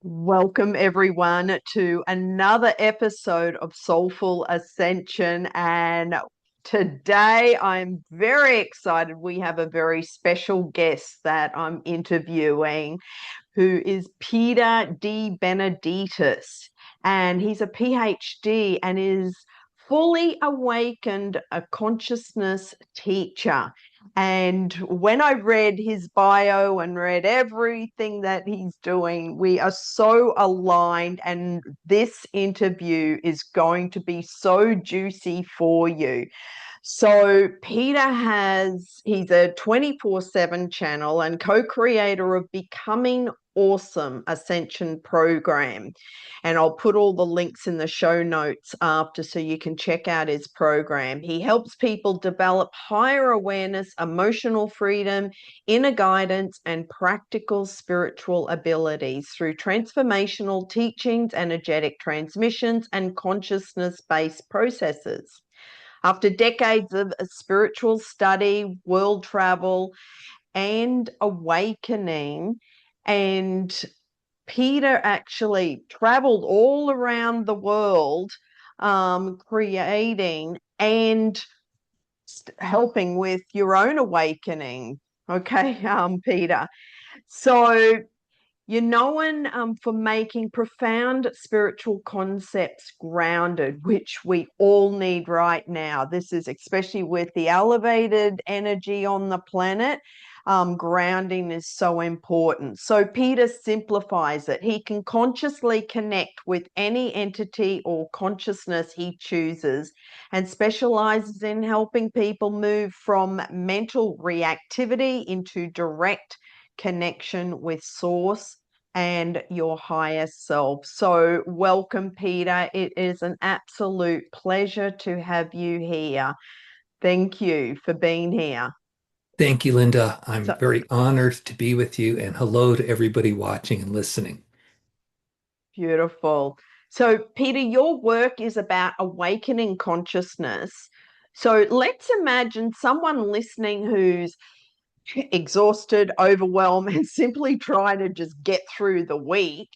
Welcome, everyone, to another episode of Soulful Ascension. And today I'm very excited. We have a very special guest that I'm interviewing, who is Peter DeBenedittis. And he's a PhD and is fully awakened a consciousness teacher. And when I read his bio and read everything that he's doing, we are so aligned. And this interview is going to be so juicy for you. So he's a 24/7 channel and co-creator of Becoming Awesome Ascension program. And I'll put all the links in the show notes after so you can check out his program. He helps people develop higher awareness, emotional freedom, inner guidance, and practical spiritual abilities through transformational teachings, energetic transmissions, and consciousness-based processes. After decades of spiritual study, world travel, and awakening, and Peter actually traveled all around the world, creating and helping with your own awakening. Okay, Peter. So you're known for making profound spiritual concepts grounded, which we all need right now. This is especially with the elevated energy on the planet. Grounding is so important. So Peter simplifies it. He can consciously connect with any entity or consciousness he chooses and specializes in helping people move from mental reactivity into direct connection with source and your higher self. So welcome, Peter. It is an absolute pleasure to have you here. Thank you for being here. Thank you, Linda. I'm So very honored to be with you, and hello to everybody watching and listening. beautiful. So, Peter, your work is about awakening consciousness. So let's imagine someone listening who's exhausted, overwhelmed, and simply trying to just get through the week,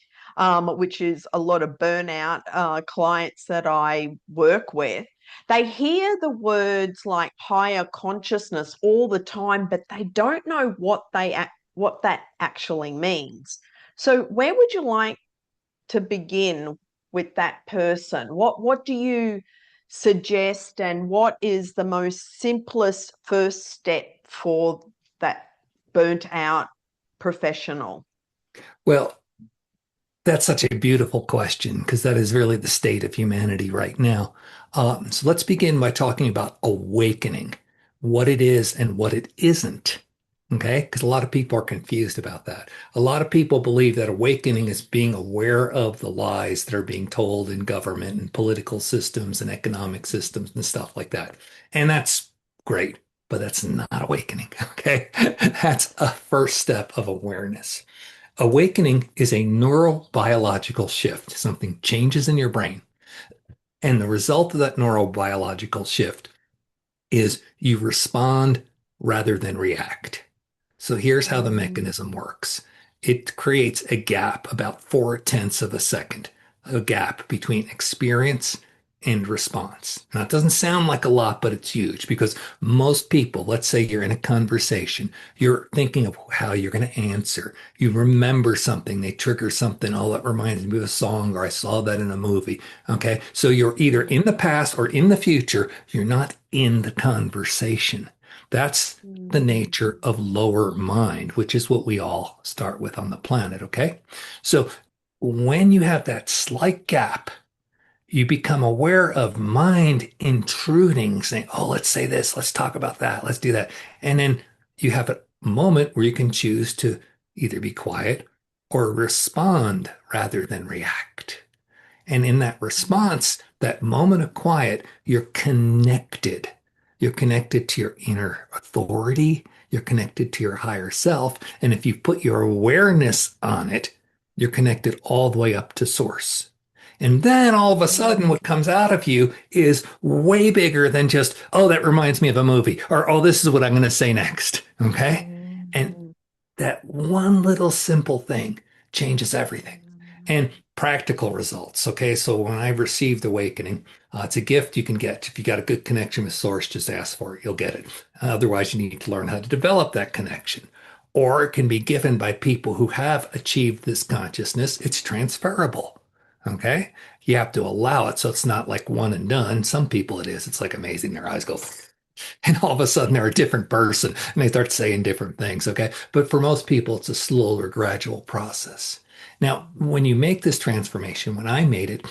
which is a lot of burnout clients that I work with. They hear the words like higher consciousness all the time, but they don't know what that actually means. So, where would you like to begin with that person? What do you suggest, and what is the most simplest first step for that burnt out professional? Well, that's such a beautiful question because that is really the state of humanity right now. So let's begin by talking about awakening, what it is and what it isn't. Okay, because a lot of people are confused about that. A lot of people believe that awakening is being aware of the lies that are being told in government and political systems and economic systems and stuff like that. And that's great, but that's not awakening. Okay, that's a first step of awareness. Awakening is a neurobiological shift. Something changes in your brain. And the result of that neurobiological shift is you respond rather than react. So here's how the Mm. mechanism works. It creates a gap about 4/10 of a second, a gap between experience and response. Now, it doesn't sound like a lot, but it's huge because most people, let's say you're in a conversation, you're thinking of how you're going to answer. You remember something, they trigger something. Oh, that reminds me of a song, or I saw that in a movie. Okay. So you're either in the past or in the future. You're not in the conversation. That's the Mm. nature of lower mind, which is what we all start with on the planet. Okay. So when you have that slight gap, you become aware of mind intruding, saying, oh, let's say this, let's talk about that, let's do that. And then you have a moment where you can choose to either be quiet or respond rather than react. And in that response, that moment of quiet, you're connected. You're connected to your inner authority. You're connected to your higher self. And if you put your awareness on it, you're connected all the way up to source. And then all of a sudden, what comes out of you is way bigger than just, oh, that reminds me of a movie, or oh, this is what I'm going to say next. Okay. And Mm. that one little simple thing changes everything. and practical results. Okay, so when I received awakening, it's a gift you can get. If you got a good connection with source, just ask for it, you'll get it. Otherwise, you need to learn how to develop that connection. Or it can be given by people who have achieved this consciousness. It's transferable. Okay, you have to allow it, so it's not like one and done. Some people it is. It's like amazing. Their eyes go and all of a sudden they're a different person and they start saying different things. Okay. But for most people, it's a slower, gradual process. Now, when you make this transformation, when I made it,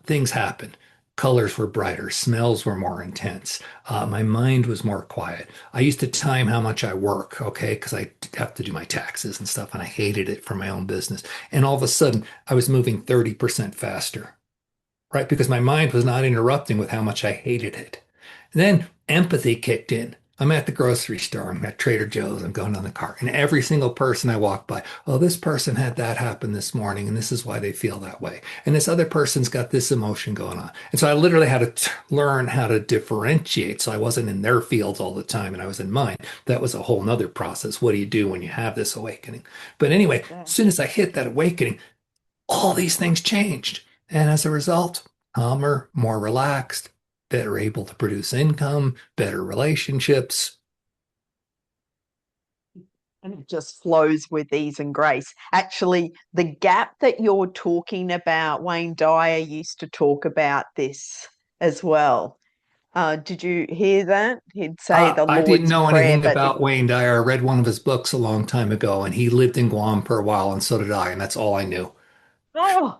things happened. Colors were brighter, smells were more intense. My mind was more quiet. I used to time how much I work, okay, because I have to do my taxes and stuff, and I hated it for my own business. And all of a sudden, I was moving 30% faster, right? Because my mind was not interrupting with how much I hated it. Then empathy kicked in. I'm at the grocery store. I'm at Trader Joe's. I'm going on the cart. And every single person I walk by, oh, this person had that happen this morning, and this is why they feel that way. And this other person's got this emotion going on. And so I literally had to learn how to differentiate. So I wasn't in their fields all the time, and I was in mine. That was a whole nother process. What do you do when you have this awakening? But anyway, Yeah. as soon as I hit that awakening, all these things changed. And as a result, calmer, more relaxed, better able to produce income, better relationships. And it just flows with ease and grace. Actually, the gap that you're talking about, Wayne Dyer used to talk about this as well. Did you hear that? He'd say the I didn't Lord's know Prayer, anything but about Wayne Dyer. I read one of his books a long time ago, and he lived in Guam for a while, and so did I, and that's all I knew. oh,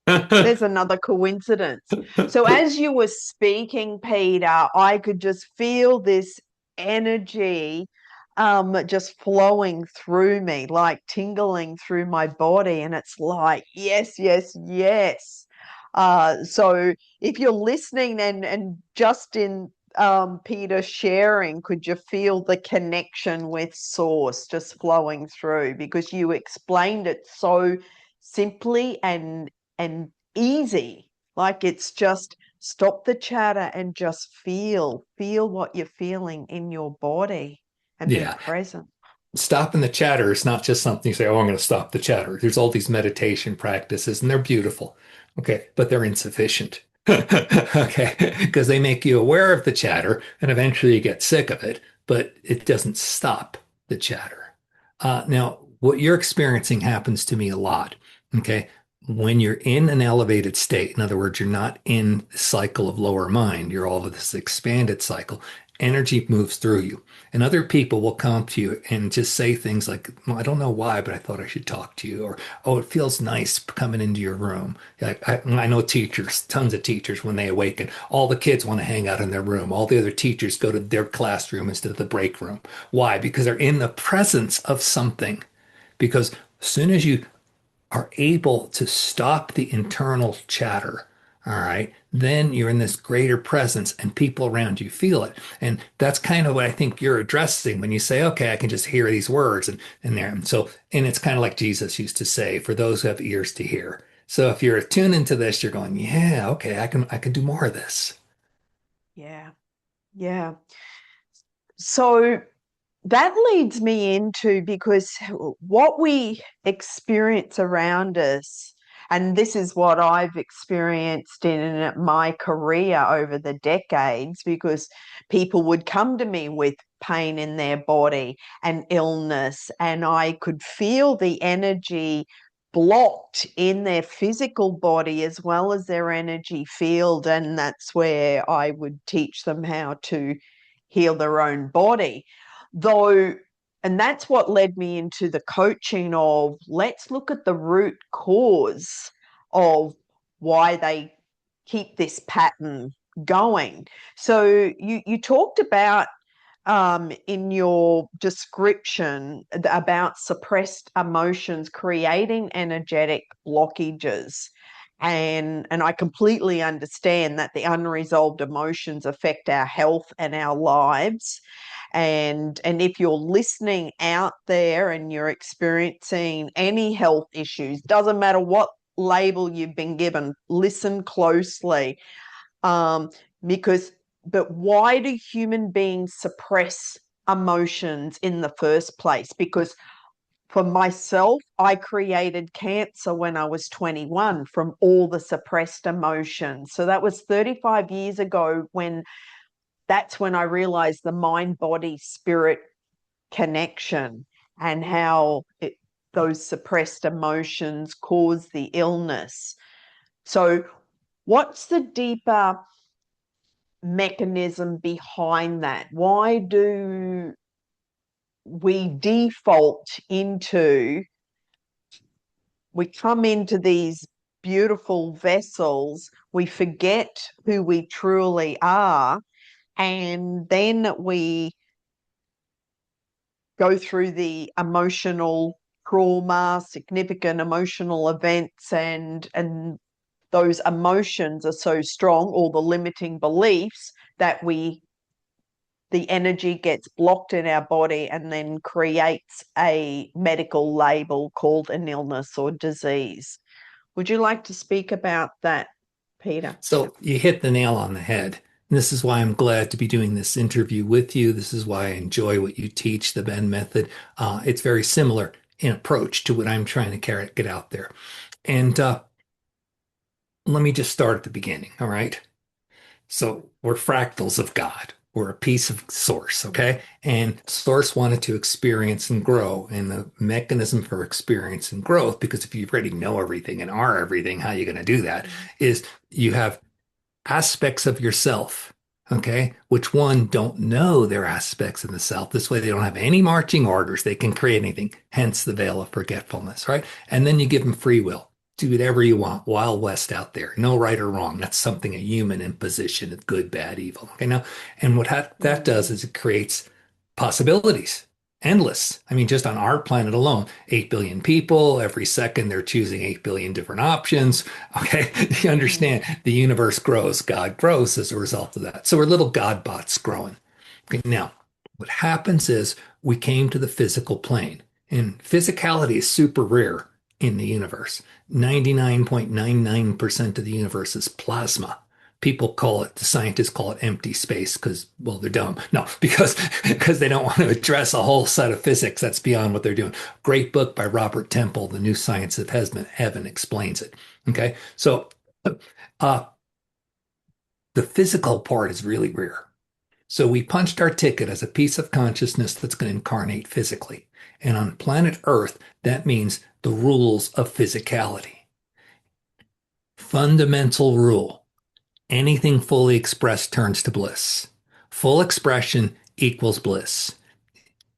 there's another coincidence. So as you were speaking, Peter, I could just feel this energy just flowing through me, like tingling through my body. And it's like, yes, yes, yes. So if you're listening and just in Peter sharing, could you feel the connection with source just flowing through? Because you explained it so simply and easy. Like it's just stop the chatter and just feel what you're feeling in your body and be Yeah. present. Stopping the chatter is not just something you say, oh, I'm going to stop the chatter. There's all these meditation practices, and they're beautiful. Okay. But they're insufficient. Okay. Because they make you aware of the chatter, and eventually you get sick of it, but it doesn't stop the chatter. Now, what you're experiencing happens to me a lot. Okay. When you're in an elevated state, in other words, you're not in the cycle of lower mind, you're all of this expanded cycle, energy moves through you. And other people will come to you and just say things like, well, I don't know why, but I thought I should talk to you. Or, oh, it feels nice coming into your room. Like I know teachers, tons of teachers, when they awaken, all the kids want to hang out in their room. All the other teachers go to their classroom instead of the break room. Why? Because they're in the presence of something. Because as soon as you are able to stop the internal chatter, all right, then you're in this greater presence and people around you feel it. And that's kind of what I think you're addressing when you say, okay, I can just hear these words and there. And so, and it's kind of like Jesus used to say, for those who have ears to hear. So if you're attuned into this, you're going, yeah, okay, I can do more of this. Yeah, yeah. So that leads me into because what we experience around us, and this is what I've experienced in my career over the decades, because people would come to me with pain in their body and illness, and I could feel the energy blocked in their physical body as well as their energy field. And that's where I would teach them how to heal their own body though. And that's what led me into the coaching of let's look at the root cause of why they keep this pattern going. So you talked about in your description about suppressed emotions creating energetic blockages. And I completely understand that the unresolved emotions affect our health and our lives. And if you're listening out there and you're experiencing any health issues, doesn't matter what label you've been given, listen closely. Um, because but why do human beings suppress emotions in the first place? Because for myself, I created cancer when I was 21 from all the suppressed emotions. So that was 35 years ago, when that's when I realized the mind, body, spirit connection, and how those suppressed emotions cause the illness. So, what's the deeper mechanism behind that? Why do we default into, we come into these beautiful vessels, we forget who we truly are, and then we go through the emotional trauma, significant emotional events, and those emotions are so strong, or the limiting beliefs, that the energy gets blocked in our body and then creates a medical label called an illness or disease. Would you like to speak about that, Peter? So you hit the nail on the head. And this is why I'm glad to be doing this interview with you. This is why I enjoy what you teach, the Ben method. It's very similar in approach to what I'm trying to get out there. And let me just start at the beginning. All right. So we're fractals of God. We're a piece of source, okay? And source wanted to experience and grow. And the mechanism for experience and growth, because if you already know everything and are everything, how are you going to do that? Is you have aspects of yourself, okay? Which one don't know their aspects in the self. This way they don't have any marching orders. They can create anything, hence the veil of forgetfulness, right? And then you give them free will. Do whatever you want. Wild West out there. No right or wrong. That's something a human imposition of good, bad, evil. Okay, now, and what that does is it creates possibilities. Endless. I mean, just on our planet alone, 8 billion people. Every second they're choosing 8 billion different options. Okay, you understand the universe grows, God grows as a result of that. So we're little God bots growing. Okay, now, what happens is we came to the physical plane, and physicality is super rare in the universe. 99.99% of the universe is plasma. People call it, the scientists call it empty space because, well, they're dumb. No, because they don't want to address a whole set of physics that's beyond what they're doing. Great book by Robert Temple, The New Science of Heaven explains it. Okay, so uh, the physical part is really rare. So we punched our ticket as a piece of consciousness that's going to incarnate physically. And on planet Earth, that means the rules of physicality. Fundamental rule: anything fully expressed turns to bliss. Full expression equals bliss.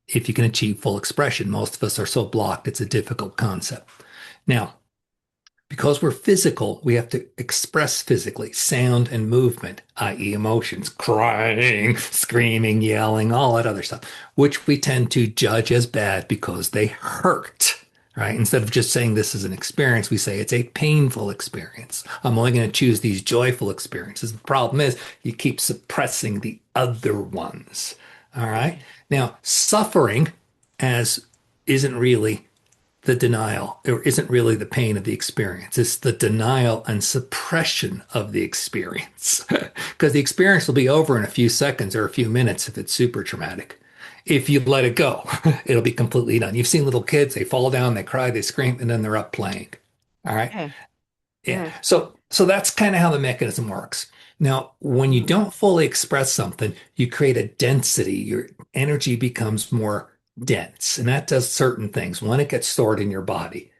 If you can achieve full expression, most of us are so blocked, it's a difficult concept. Now, because we're physical, we have to express physically sound and movement, i.e., emotions, crying, screaming, yelling, all that other stuff, which we tend to judge as bad because they hurt, right? Instead of just saying this is an experience, we say it's a painful experience. I'm only going to choose these joyful experiences. The problem is you keep suppressing the other ones, all right? Now, suffering as isn't really the denial, or isn't really the pain of the experience. It's the denial and suppression of the experience. Because the experience will be over in a few seconds or a few minutes if it's super traumatic. If you let it go, it'll be completely done. You've seen little kids, they fall down, they cry, they scream, and then they're up playing. All right. Yeah. Yeah. Yeah. So that's kind of how the mechanism works. Now, when you don't fully express something, you create a density. Your energy becomes more dense, and that does certain things. One, it gets stored in your body,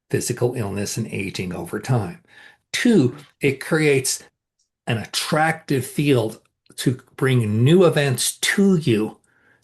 physical illness and aging over time. Two, it creates an attractive field to bring new events to you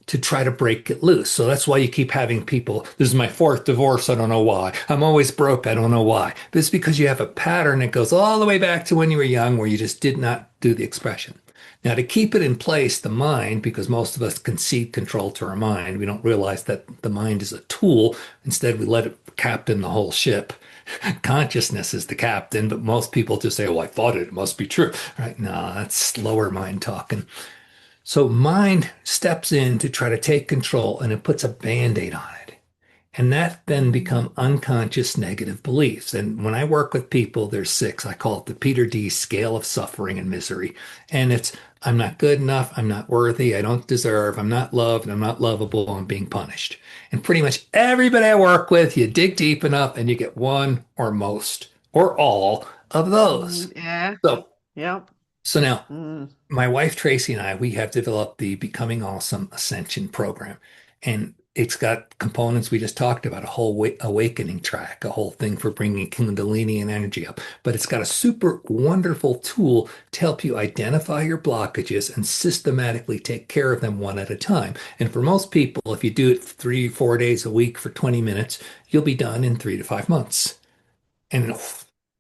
to try to break it loose. So that's why you keep having people, this is my fourth divorce, I don't know why. I'm always broke, I don't know why. But it's because you have a pattern that goes all the way back to when you were young where you just did not do the expression. Now, to keep it in place, the mind, because most of us concede control to our mind, we don't realize that the mind is a tool. Instead, we let it captain the whole ship. Consciousness is the captain, but most people just say, well, I thought it must be true. Right? No, that's lower mind talking. So mind steps in to try to take control, and it puts a band-aid on it. And that then become unconscious negative beliefs. And when I work with people, there's 6. I call it the Peter D scale of suffering and misery. And it's I'm not good enough. I'm not worthy. I don't deserve. I'm not loved. I'm not lovable. I'm being punished. And pretty much everybody I work with, you dig deep enough and you get one or most or all of those. Yeah. So, Yep. so now Mm. my wife Tracy and I, we have developed the Becoming Awesome Ascension program. And it's got components we just talked about, a whole awakening track, a whole thing for bringing Kundalini and energy up. But it's got a super wonderful tool to help you identify your blockages and systematically take care of them one at a time. And for most people, if you do it 3, 4 days a week for 20 minutes, you'll be done in 3 to 5 months. And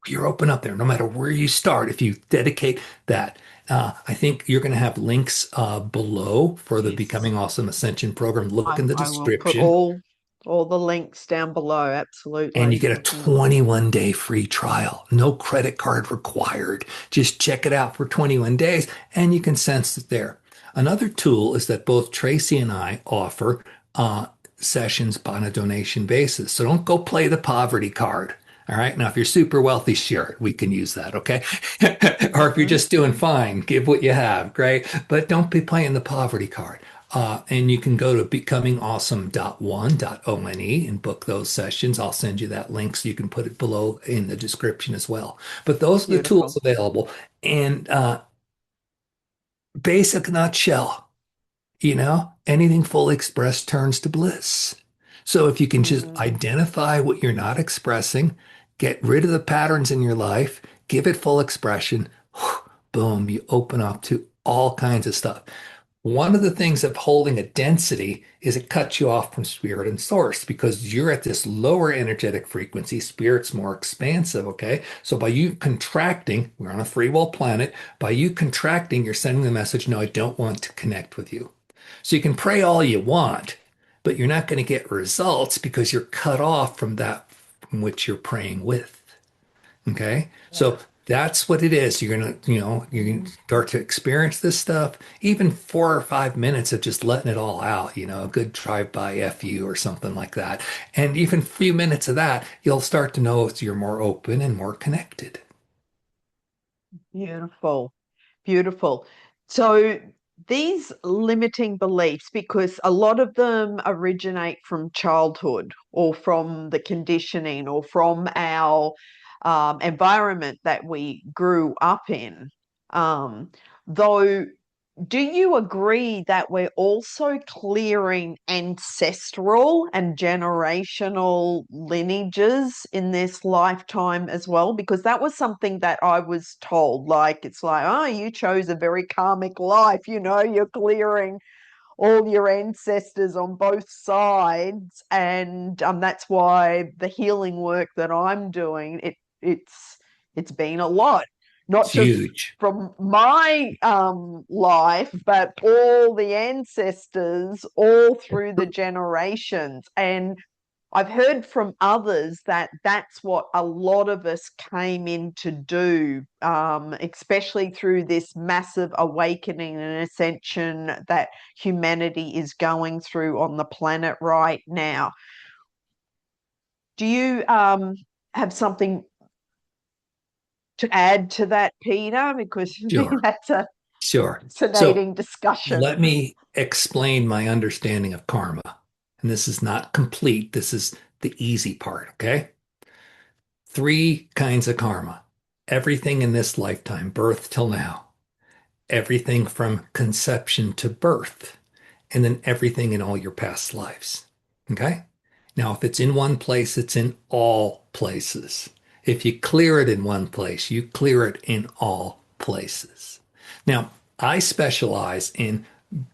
you're open up there no matter where you start if you dedicate that. I think you're going to have links below for the Yes. Becoming Awesome Ascension program. Look in the I will put description, all the links down below. and you Absolutely. get a Mm. 21-day free trial. No credit card required. Just check it out for 21 days and you can sense it there. Another tool is that both Tracy and I offer sessions on a donation basis. So don't go play the poverty card. All right. Now, if you're super wealthy, sure, we can use that. Okay. Or if you're Mhm. just doing fine, give what you have. Great. But don't be playing the poverty card. And you can go to becomingawesome.one.one and book those sessions. I'll send you that link so you can put it below in the description as well. But those are the tools Beautiful. available. And basic nutshell, anything fully expressed turns to bliss. So if you can just Mm. identify what you're not expressing, get rid of the patterns in your life, give it full expression, boom, you open up to all kinds of stuff. One of the things of holding a density is it cuts you off from spirit and source because you're at this lower energetic frequency. Spirit's more expansive, okay? So by you contracting, we're on a free will planet, by you contracting, you're sending the message, no, I don't want to connect with you. So you can pray all you want, but you're not going to get results because you're cut off from that from which you're praying with. Okay. Yeah. So that's what it is. You're going to Mhm. start to experience this stuff, even 4 or 5 minutes of just letting it all out, a good drive-by FU or something like that. And even a few minutes of that, you'll start to know if you're more open and more connected. Beautiful. Beautiful. So these limiting beliefs, because a lot of them originate from childhood or from the conditioning or from our environment that we grew up in. Though do you agree that we're also clearing ancestral and generational lineages in this lifetime as well? Because that was something that I was told. Like, it's like, oh, you chose a very karmic life, you're clearing all your ancestors on both sides. And that's why the healing work that I'm doing, it's been a lot, It's not just huge. from my life, but all the ancestors, all through the generations. And I've heard from others that that's what a lot of us came in to do, especially through this massive awakening and ascension that humanity is going through on the planet right now. Do you have something to add to that, Peter? Because Sure. that's a Sure. So fascinating discussion. let me explain my understanding of karma. And this is not complete. This is the easy part. Okay. Three kinds of karma. Everything in this lifetime, birth till now, everything from conception to birth, and then everything in all your past lives. Okay? Now, if it's in one place, it's in all places. If you clear it in one place, you clear it in all places. Now, I specialize in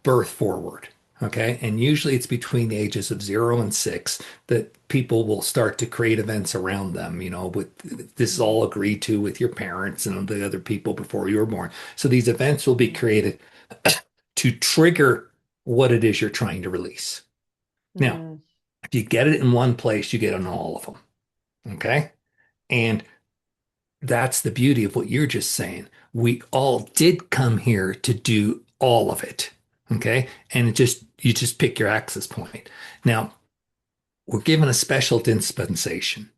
birth forward. Okay. And usually it's between the ages of 0 and 6 that people will start to create events around them, with this is all agreed to with your parents and the other people before you were born. So these events will be created to trigger what it is you're trying to release. Now, Mm, if you get it in one place, you get it in all of them. Okay. And that's the beauty of what you're just saying. We all did come here to do all of it. Okay. And you just pick your access point. Now, we're given a special dispensation.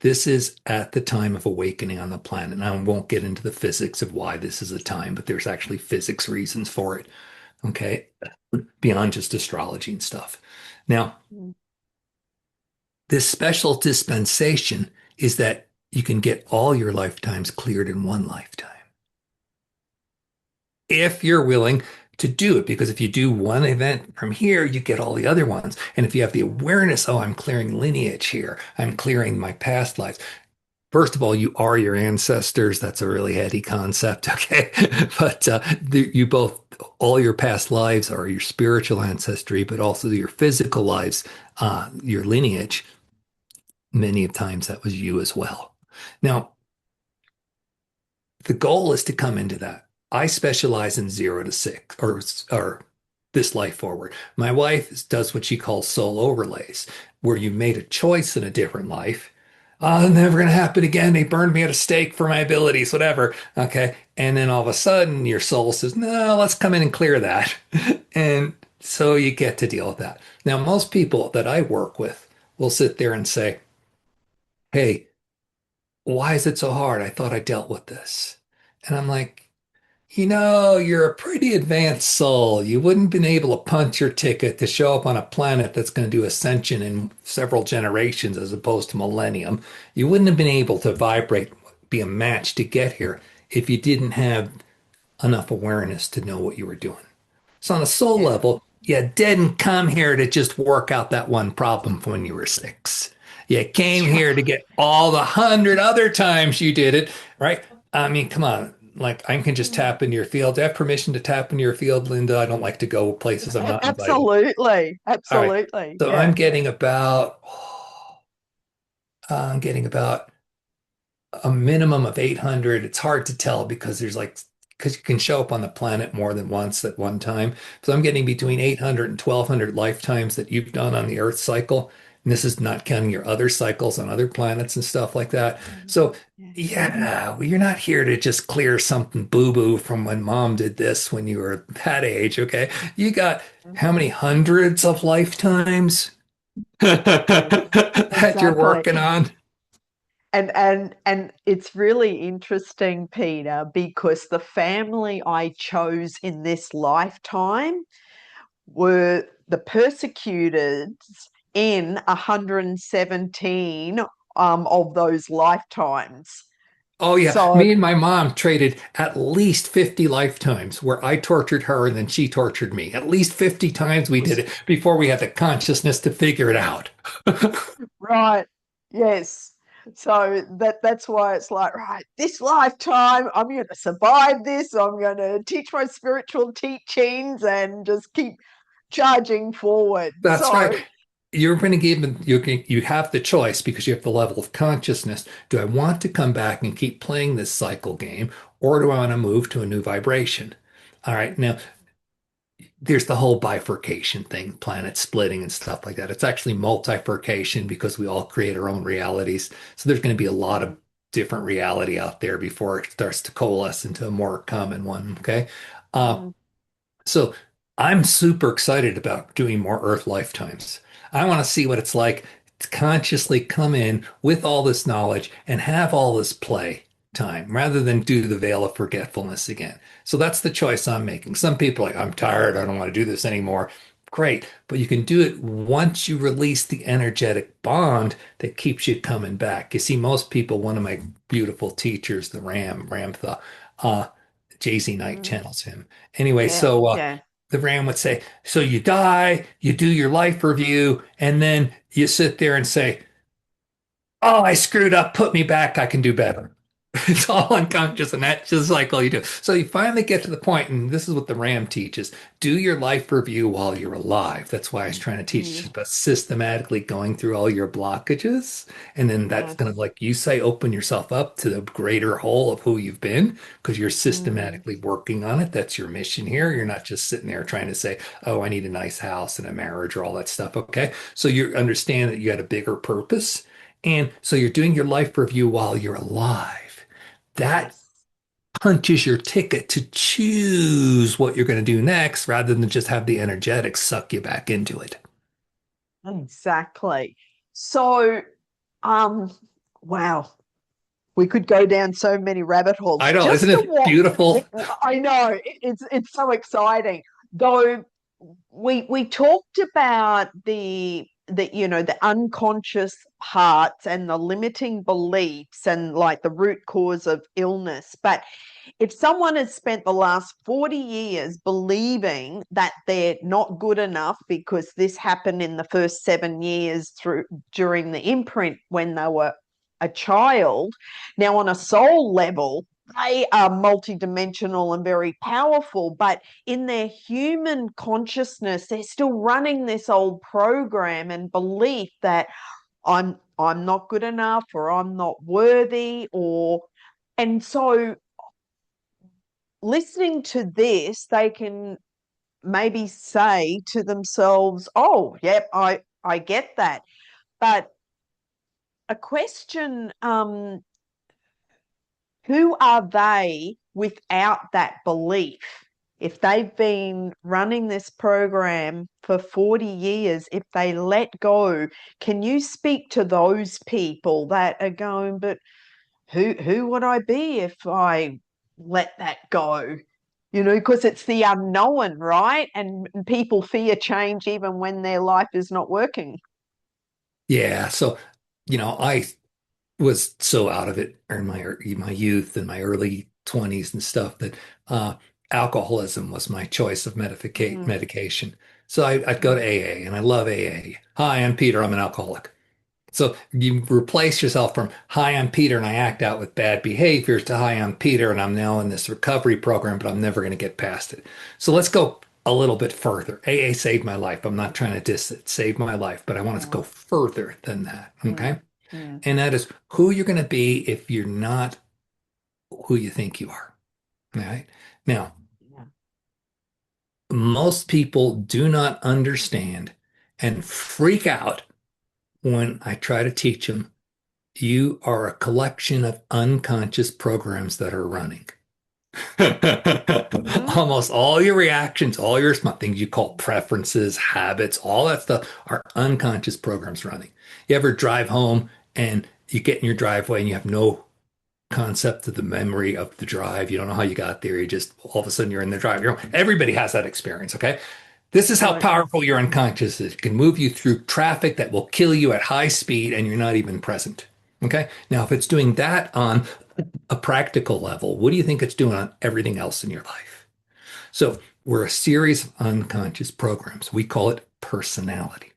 This is at the time of awakening on the planet. And I won't get into the physics of why this is a time, but there's actually physics reasons for it. Okay. Beyond just astrology and stuff. Now, Mm. this special dispensation is that you can get all your lifetimes cleared in one lifetime. If you're willing to do it, because if you do one event from here, you get all the other ones. And if you have the awareness, oh, I'm clearing lineage here, I'm clearing my past lives. First of all, you are your ancestors. That's a really heady concept, okay? But you both, all your past lives are your spiritual ancestry, but also your physical lives, your lineage. Many of times that was you as well. Now, the goal is to come into that. I specialize in 0 to 6 or this life forward. My wife does what she calls soul overlays, where you made a choice in a different life. Oh, never going to happen again. They burned me at a stake for my abilities, whatever. Okay. And then all of a sudden your soul says, no, let's come in and clear that. And so you get to deal with that. Now, most people that I work with will sit there and say, hey, why is it so hard? I thought I dealt with this. And I'm like, you're a pretty advanced soul. You wouldn't been able to punch your ticket to show up on a planet that's going to do ascension in several generations as opposed to millennium. You wouldn't have been able to vibrate, be a match to get here if you didn't have enough awareness to know what you were doing. So on a soul Yeah. level, you didn't come here to just work out that one problem from when you were 6. You came That's right. here to get all the 100 other times you did it, right? I mean, come on. Like I can just tap into your field. Do I have permission to tap into your field, Linda? I don't like to go places I'm not invited. Absolutely. All right. Absolutely. So Yeah. I'm getting about a minimum of 800. It's hard to tell because because you can show up on the planet more than once at one time. So I'm getting between 800 and 1200 lifetimes that you've done on the Earth cycle. And this is not counting your other cycles on other planets and stuff like that. So Yeah. yeah, well, you're not here to just clear something boo-boo from when mom did this when you were that age, okay? You got how many hundreds of lifetimes that you're Exactly. working on? And it's really interesting, Peter, because the family I chose in this lifetime were the persecutors in 117 of those lifetimes. Oh yeah, So me and my mom traded at least 50 lifetimes where I tortured her and then she tortured me. At least 50 times we did it before we had the consciousness to figure it out. right, yes. So that's why it's like, right, this lifetime, I'm going to survive this. I'm going to teach my spiritual teachings and just keep charging forward. That's So, right. You're going to you have the choice because you have the level of consciousness. Do I want to come back and keep playing this cycle game, or do I want to move to a new vibration? All right. Now, there's the whole bifurcation thing, planet splitting and stuff like that. It's actually multifurcation because we all create our own realities. So there's going to be a lot of different reality out there before it starts to coalesce into a more common one. Okay. Uh, mm, so I'm super excited about doing more Earth lifetimes. I want to see what it's like to consciously come in with all this knowledge and have all this play time rather than do the veil of forgetfulness again. So that's the choice I'm making. Some people are like, I'm tired. I don't want to do this anymore. Great. But you can do it once you release the energetic bond that keeps you coming back. You see, most people, one of my beautiful teachers, the Ramtha, Jay-Z Knight mm, channels him. Anyway, yeah, so yeah. the Ram would say, so you die, you do your life review, and then you sit there and say, oh, I screwed up, put me back, I can do better. It's all unconscious, and that's just like all you do. So you finally get to the point, and this is what the Ram teaches: do your life review while you're alive. That's why I was trying to teach Mm, about systematically going through all your blockages. And then that's going to, yes. like you say, open yourself up to the greater whole of who you've been because you're Mm, systematically working on it. That's your mission here. You're not just sitting there trying to say, oh, I need a nice house and a marriage or all that stuff. Okay. So you understand that you had a bigger purpose. And so you're doing your life review while you're alive. That yes. punches your ticket to choose what you're going to do next rather than just have the energetics suck you back into it. Exactly. So, um, Wow. We could go down so many rabbit holes I know, just isn't to it what beautiful? I know. It's so exciting. Though we talked about the unconscious parts and the limiting beliefs and like the root cause of illness. But if someone has spent the last 40 years believing that they're not good enough because this happened in the first 7 years through during the imprint when they were a child, now on a soul level, they are multidimensional and very powerful, but in their human consciousness, they're still running this old program and belief that I'm not good enough or I'm not worthy or and so listening to this, they can maybe say to themselves, "Oh, yep, I get that." But a question, who are they without that belief? If they've been running this program for 40 years, if they let go, can you speak to those people that are going, but who would I be if I let that go? Because it's the unknown, right? And people fear change even when their life is not working. Yeah. So, I was so out of it in my youth and my early 20s and stuff that uh, alcoholism was my choice of Mm, medication. So I'd go to mm, AA, and I love AA. Hi, I'm Peter. I'm an alcoholic. So you replace yourself from hi, I'm Peter, and I act out with bad behaviors to hi, I'm Peter, and I'm now in this recovery program, but I'm never going to get past it. So let's go a little bit further. AA saved my life. I'm not trying to diss it, saved my life, but I want us to go mm, further than that. mm, Okay. mm. And that is who you're going to be if you're not who you think you are. All right. Now, Yeah. most people do not understand and freak out when I try to teach them you are a collection of unconscious programs that are running. Mhm. Almost all your reactions, all your things you call preferences, habits, all that stuff are unconscious programs running. You ever drive home and you get in your driveway and you have no concept of the memory of the drive. You don't know how you got there. You just all of a sudden you're in the drive. Everybody has that experience. Okay. This is how Absolutely. powerful your unconscious is. It can move you through traffic that will kill you at high speed and you're not even present. Okay. Now, if it's doing that on a practical level, what do you think it's doing on everything else in your life? So we're a series of unconscious programs. We call it personality.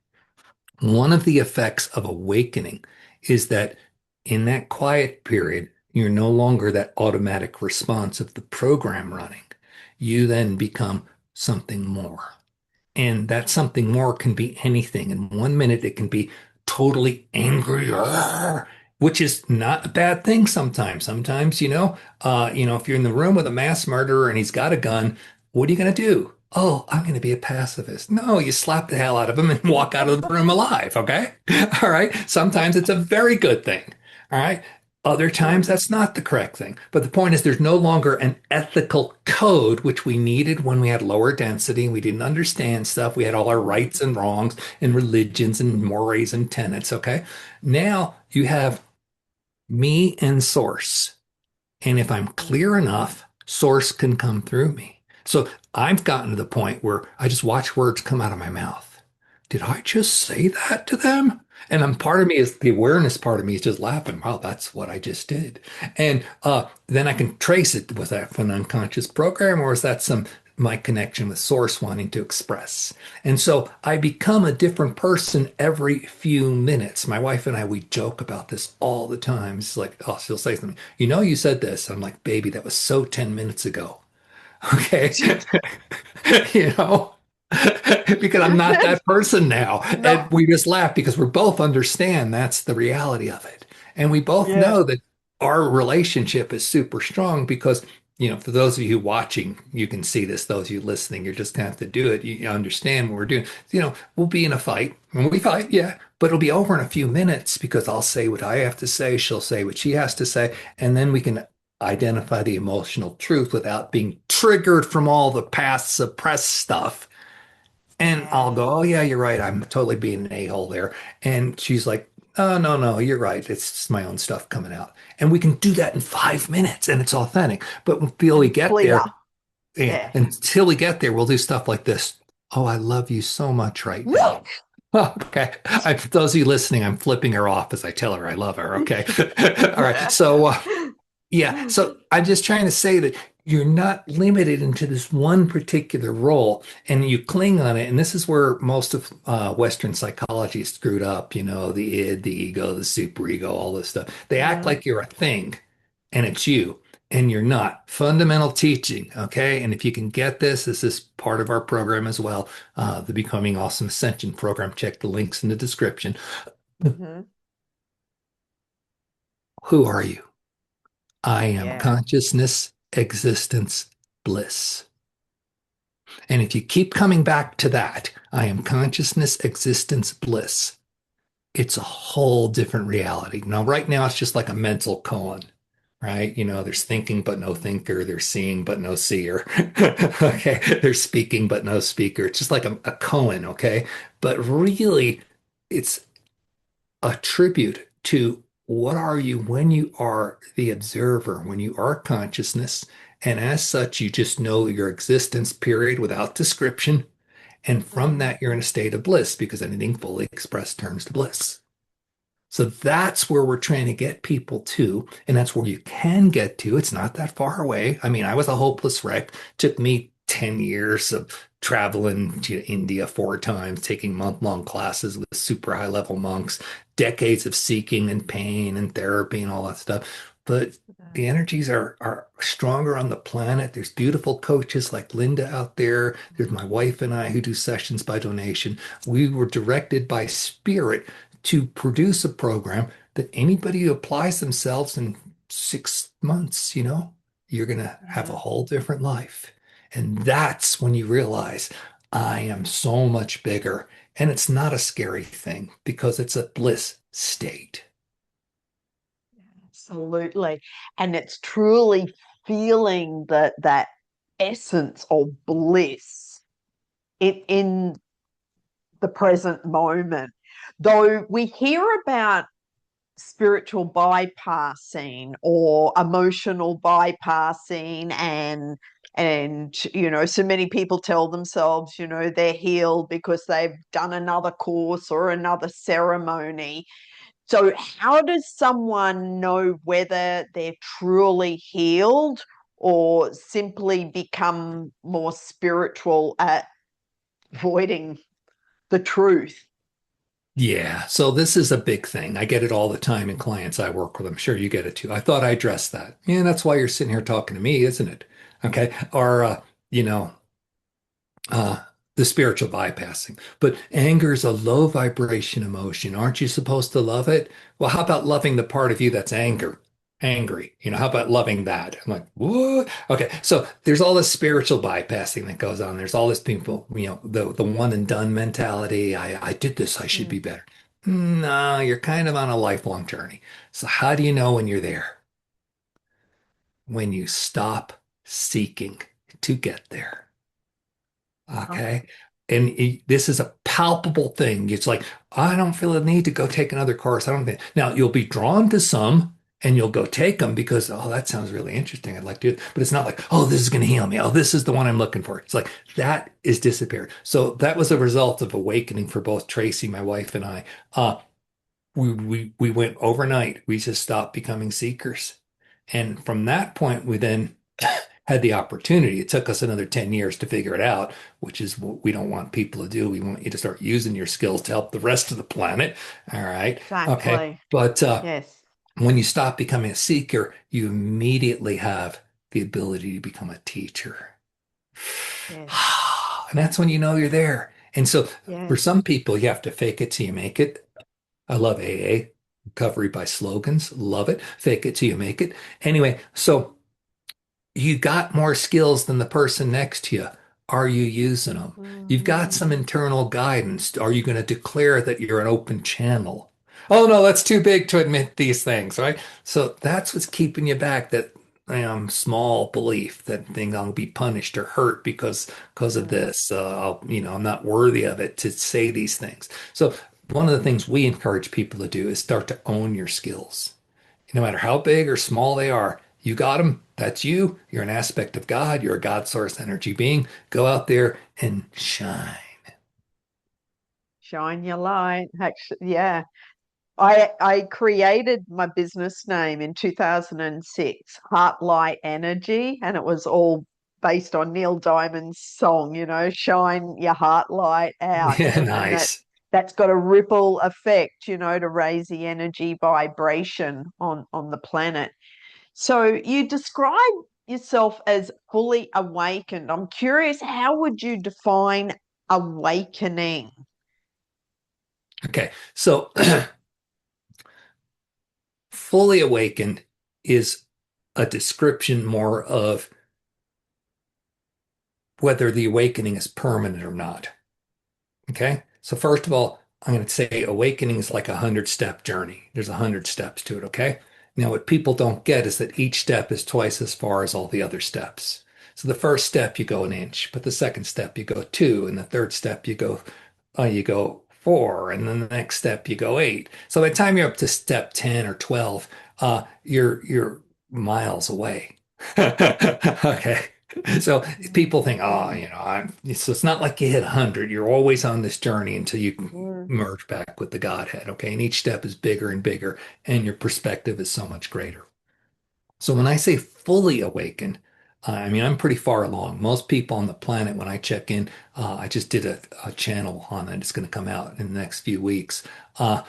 One of the effects of awakening is that in that quiet period, you're no longer that automatic response of the program running. You then become something more. And that something more can be anything. In 1 minute, it can be totally angry, which is not a bad thing sometimes. Sometimes, if you're in the room with a mass murderer and he's got a gun, what are you going to do? Oh, I'm going to be a pacifist. No, you slap the hell out of him and walk out of the room alive. Okay. All right. Sometimes it's a very good thing. All right. Other Yeah. times, that's not the correct thing. But the point is, there's no longer an ethical code, which we needed when we had lower density and we didn't understand stuff. We had all our Mm, rights and wrongs and religions and mores and tenets. Okay. Now you have me and source. And if I'm mm, clear enough, source can come through me. So I've gotten to the point where I just watch words come out of my mouth. Did I just say that to them? And part of me is the awareness part of me is just laughing. Wow, that's what I just did. And then I can trace it. Was that an unconscious program or is that some my connection with source wanting to express? And so I become a different person every few minutes. My wife and I, we joke about this all the time. It's like, oh, she'll say something, you said this. I'm like, baby, that was so 10 minutes ago. Okay. you know, because I'm not that person now. And No. we just laugh because we both understand that's the reality of it. And we both Yeah. know that our relationship is super strong because, for those of you watching, you can see this. Those of you listening, you're just gonna have to do it. You understand what we're doing. We'll be in a fight. When we fight, yeah, but it'll be over in a few minutes because I'll say what I have to say. She'll say what she has to say. And then we can identify the emotional truth without being triggered from all the past suppressed stuff. And I'll Yeah. go, oh, yeah, you're right. I'm totally being an a-hole there. And she's like, Oh, no, no, you're right. It's just my own stuff coming out. And we can do that in 5 minutes and it's authentic. But until we And get clear. there, yeah, Yeah. until we get there, we'll do stuff like this. Oh, I love you so much right Woo! now. Okay. For those of you listening, I'm flipping her off as I tell her I love her. Okay. All right. So, yeah. So I'm just trying to say that you're not limited into this one particular role and you cling on it. And this is where most of Western psychology is screwed up, the id, the ego, the superego, all this stuff. They act Mm, like you're a thing and it's you and you're not. Fundamental teaching. Okay. And if you can get this is part of our program as well, the Becoming Awesome Ascension program. Check the links in the description. mhm. Who are you? I am Yeah. consciousness, existence, bliss. And if you keep coming back to that, I am consciousness, existence, bliss, it's a whole different reality. Now, right now, it's just like a mental koan, right? There's thinking, but no thinker. There's seeing, but no seer. Okay. There's speaking, but no speaker. It's just like a koan. Okay. But really, it's a tribute to what are you when you are the observer, when you are consciousness. And as such, you just know your existence, period, without description. And from Mm, that, you're in a state of bliss because anything fully expressed turns to bliss. So that's where we're trying to get people to. And that's where you can get to. It's not that far away. I mean, I was a hopeless wreck. Took me 10 years of traveling to India 4 times, taking month-long classes with super high-level monks, decades of seeking and pain and therapy and all that stuff. But the mm, energies are stronger on the planet. There's beautiful coaches like Linda out there. There's my wife and I who do sessions by donation. We were directed by spirit to produce a program that anybody who applies themselves in 6 months, you're going to have a mm. whole different life. And that's when you realize I am so much bigger. And it's not a scary thing because it's a bliss state. Absolutely. And it's truly feeling that essence of bliss in the present moment. Though we hear about spiritual bypassing or emotional bypassing and so many people tell themselves they're healed because they've done another course or another ceremony. So how does someone know whether they're truly healed or simply become more spiritual at avoiding the truth? Yeah, so this is a big thing. I get it all the time in clients I work with. I'm sure you get it too. I thought I addressed that. Yeah, that's why you're sitting here talking to me, isn't it? Okay. Or, you know, uh, the spiritual bypassing. But anger is a low vibration emotion. Aren't you supposed to love it? Well, how about loving the part of you that's angry? How about loving that? I'm like, what? Okay, so there's all this spiritual bypassing that goes on. There's all this people, the one and done mentality. I did this, I should Mm. be better. No, you're kind of on a lifelong journey. So how do you know when you're there? When you stop seeking to get there. Uh-huh. Okay. And this is a palpable thing. It's like, I don't feel the need to go take another course. I don't think. Now, you'll be drawn to some and you'll go take them because, oh, that sounds really interesting. I'd like to do it. But it's not like, oh, this is going to heal me. Oh, this is the one I'm looking for. It's like that is disappeared. So that was a result of awakening for both Tracy, my wife, and I. We went overnight. We just stopped becoming seekers. And from that point, we then had the opportunity. It took us another 10 years to figure it out, which is what we don't want people to do. We want you to start using your skills to help the rest of the planet. All right. Okay. Exactly. But Yes. when you stop becoming a seeker, you immediately have the ability to become a teacher. Yes. And that's when you know you're there. And so for Yes. some people, you have to fake it till you make it. I love AA, recovery by slogans. Love it. Fake it till you make it. Anyway, so you got more skills than the person next to you. Are you using them? You've got some Mm. internal guidance. Are you going to declare that you're an open channel? Oh no, that's too big to admit these things, right? So that's what's keeping you back. That small belief that thing I'll be punished or hurt because of Mm. this. I'm not worthy of it to say these things. So one of the things we encourage people to do is start to own your skills. No matter how big or small they are, you got them. That's you. You're an aspect of God. You're a God source energy being. Go out there and shine. Shine your light. Actually, yeah. I created my business name in 2006, Heartlight Energy, and it was all based on Neil Diamond's song, shine your heart light out. Yeah, And nice. that's got a ripple effect, to raise the energy vibration on the planet. So you describe yourself as fully awakened. I'm curious, how would you define awakening? Okay. So fully awakened is a description more of whether the awakening is permanent or not. Okay. So first of all, I'm going to say awakening is like a 100-step journey. There's 100 steps to it. Okay. Now, what people don't get is that each step is twice as far as all the other steps. So the first step, you go an inch, but the second step, you go two, and the third step, you go four, and then the next step, you go eight. So by the time you're up to step 10 or 12, you're miles away. Okay. So people think, oh, so it's not like you hit 100. You're always on this journey until you Mm, merge back with the Godhead. Okay. And each step is bigger and bigger, and your perspective is so much greater. So when I say fully awakened, I mean, I'm pretty far along. Most people on the planet, when I check in, I just did a channel on it. It's going to come out in the next few weeks. Uh,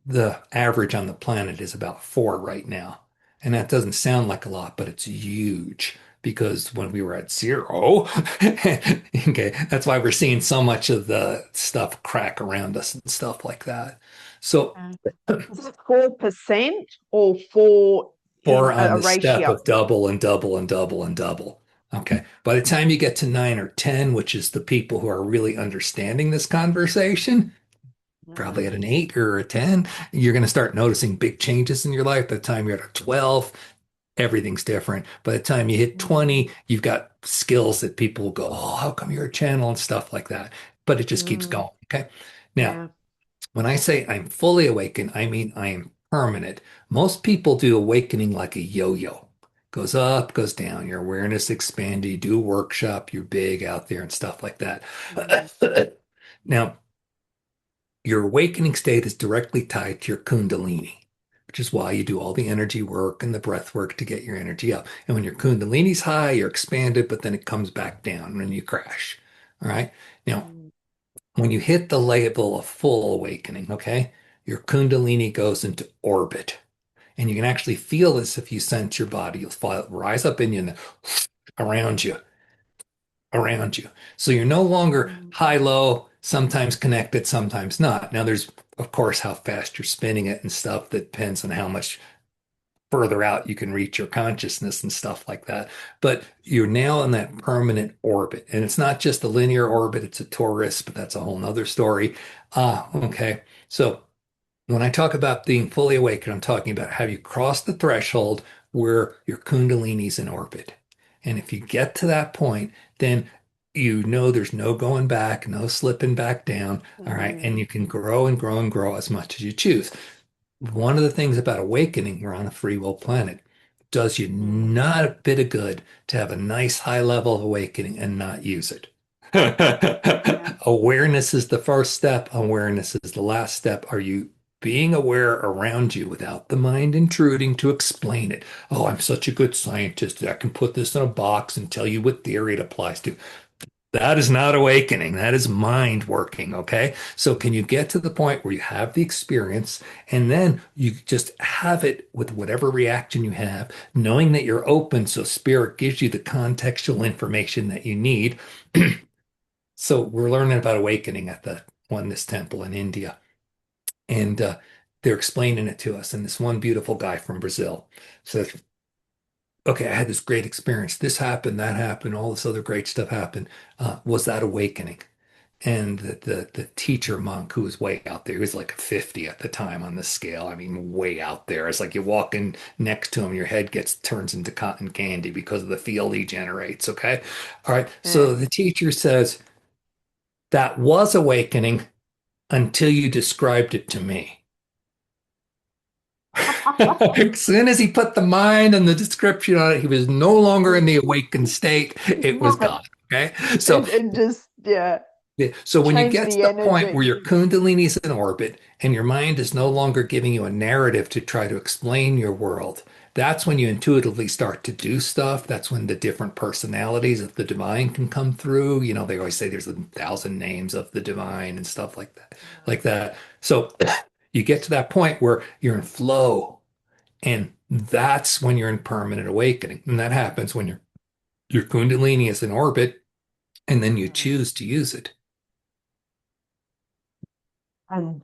the average on the planet is about 4 right now. And that doesn't sound like a lot, but it's huge because when we were at 0, okay, that's why we're seeing so much of the stuff crack around us and stuff like that. So, yeah. Is it 4% or four or in on a the step ratio? of double and double and double and double. Okay. By the time you get to 9 or 10, which is the people who are really understanding this conversation, probably Mm, at an 8 or a 10, you're going to start noticing big changes in your life. By the time you're at a 12, everything's different. By the time you hit mm, 20, you've got skills that people will go, oh, how come you're a channel and stuff like that. But it just keeps mm, going. Okay. Now, yeah. when I say I'm fully awakened, I mean I am permanent. Most people do awakening like a yo-yo. Goes up, goes down. Your awareness expands. You do a workshop, you're big out there and stuff like that. Mm, Now, your awakening state is directly tied to your kundalini, which is why you do all the energy work and the breath work to get your energy up. And when your kundalini's high, you're expanded, but then it comes back down and you crash. All right. Now, mm, when you hit the label of full awakening, okay, your kundalini goes into orbit. And you can actually feel this if you sense your body. You'll feel it rise up in you and around you, around you. So you're no longer mm, high, low, sometimes connected, sometimes not. Now, there's, of course, how fast you're spinning it and stuff that depends on how much further out you can reach your consciousness and stuff like that. But you're now in that permanent orbit. And it's not just a linear orbit, it's a torus, but that's a whole nother story. Okay. So when I talk about being fully awakened, I'm talking about have you crossed the threshold where your kundalini's in orbit. And if you get to that point, then you know there's no going back, no slipping back down. All right. And mm, you can grow and grow and grow as much as you choose. One of the things about awakening, we're on a free will planet, does you mm, not a bit of good to have a nice high level of awakening and not use it. yeah. Awareness is the first step. Awareness is the last step. Are you being aware around you without the mind intruding to explain it? Oh, I'm such a good scientist. I can put this in a box and tell you what theory it applies to. That is not awakening. That is mind working. Okay. So, can you get to the point where you have the experience and then you just have it with whatever reaction you have, knowing that you're open so spirit gives you the contextual information that you need? So, we're learning about awakening at the Oneness Temple in India, and they're explaining it to us. And this one beautiful guy from Brazil says, okay, I had this great experience. This happened, that happened, all this other great stuff happened. Was that awakening? And the teacher monk who was way out there, he was like 50 at the time on the scale. I mean, way out there. It's like you walk in next to him, your head gets turns into cotton candy because of the field he generates. Okay. All right. Yeah. So the teacher says that was awakening, until you described it to me. As soon as he put the mind and the description on it, he was no longer in the awakened state. It was Right. gone. Okay. So It just, yeah, yeah. So when you change get to the the point energy. where your kundalini is in orbit and your mind is no longer giving you a narrative to try to explain your world, that's when you intuitively start to do stuff. That's when the different personalities of the divine can come through. You know, they always say there's 1,000 names of the divine and stuff like that, like that. So you get to that point where you're in flow, and that's when you're in permanent awakening. And that happens when your kundalini is in orbit, and then you Mm. choose to use it. And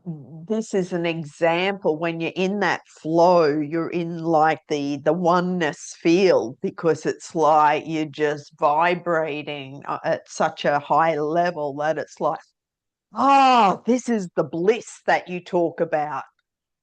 this is an example when you're in that flow, you're in like the oneness field because it's like you're just vibrating at such a high level that it's like, oh, this is the bliss that you talk about.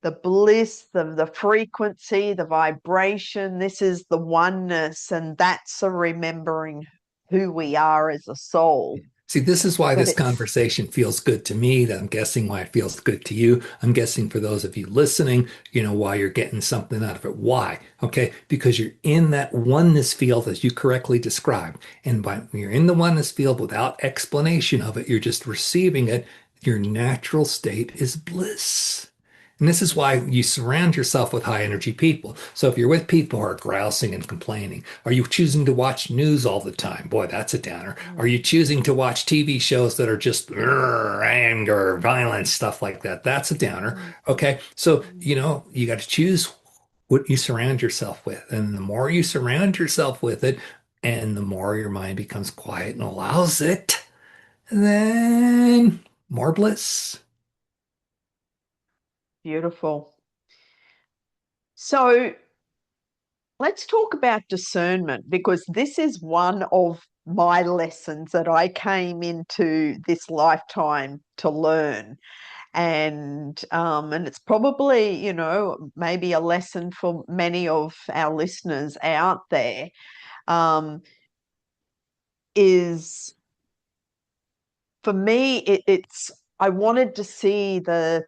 The bliss, the frequency, the vibration, this is the oneness, and that's a remembering who we are as a soul. See, this is why But this it's conversation feels good to me. That I'm guessing why it feels good to you. I'm guessing for those of you listening, why you're getting something out of it. Why? Okay. Because you're in that oneness field as you correctly described. And when you're in the oneness field without explanation of it, you're just receiving it. Your natural state is bliss. And this is why you surround yourself with high energy people. So if you're with people who are grousing and complaining, are you choosing to watch news all the time? Boy, that's a downer. Are you choosing to watch TV shows that are just anger, violence, stuff like that? That's a downer. Okay. So, you got to choose what you surround yourself with. And the more you surround yourself with it, and the more your mind becomes quiet and allows it, then more bliss. beautiful. So let's talk about discernment because this is one of my lessons that I came into this lifetime to learn. And it's probably, maybe a lesson for many of our listeners out there, um, is for me, it's I wanted to see the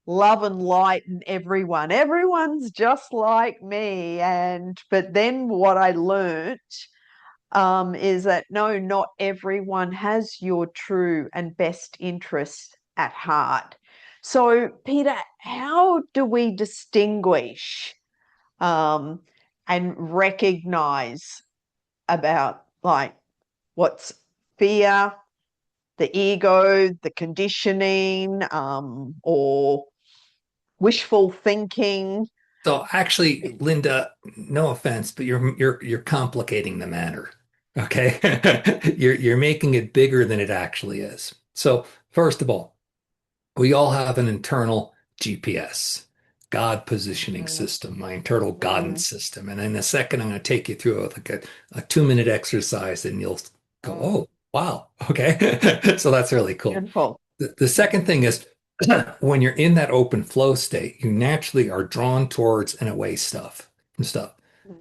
love and light in everyone. Everyone's just like me. But then what I learnt is that no, not everyone has your true and best interest at heart. So, Peter, how do we distinguish um, and recognize about like what's fear, the ego, the conditioning, or wishful thinking? So actually, Linda, no offense, but you're complicating the matter. Okay. You're making it bigger than it actually is. So first of all, we all have an internal GPS, God positioning Mm, system, my internal mm, guidance system. And in a second, I'm going to take you through a 2-minute exercise and you'll go, mm. oh, wow. Okay. So that's really cool. Beautiful. The second thing is when you're in that open flow state, you naturally are drawn towards and away stuff.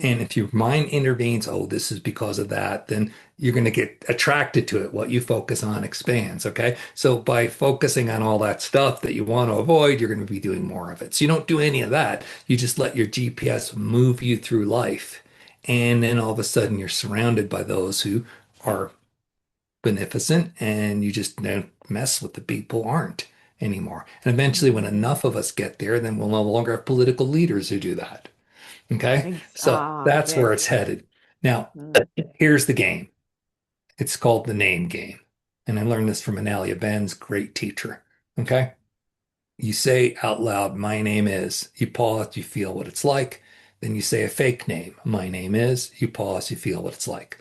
And Mm, if your mind intervenes, oh, this is because of that, then you're going to get attracted to it. What you focus on expands. Okay. So by focusing on all that stuff that you want to avoid, you're going to be doing more of it. So you don't do any of that. You just let your GPS move you through life. And then all of a sudden you're surrounded by those who are beneficent, and you just don't mess with the people who aren't anymore. And eventually, when mm. enough of us get there, then we'll no longer have political leaders who do that. Okay. So that's where it's Yes. headed. Now, Mm, here's the game. It's called the name game. And I learned this from Analia Benz, great teacher. Okay. You say out loud, my name is, you pause, you feel what it's like. Then you say a fake name. My name is, you pause, you feel what it's like.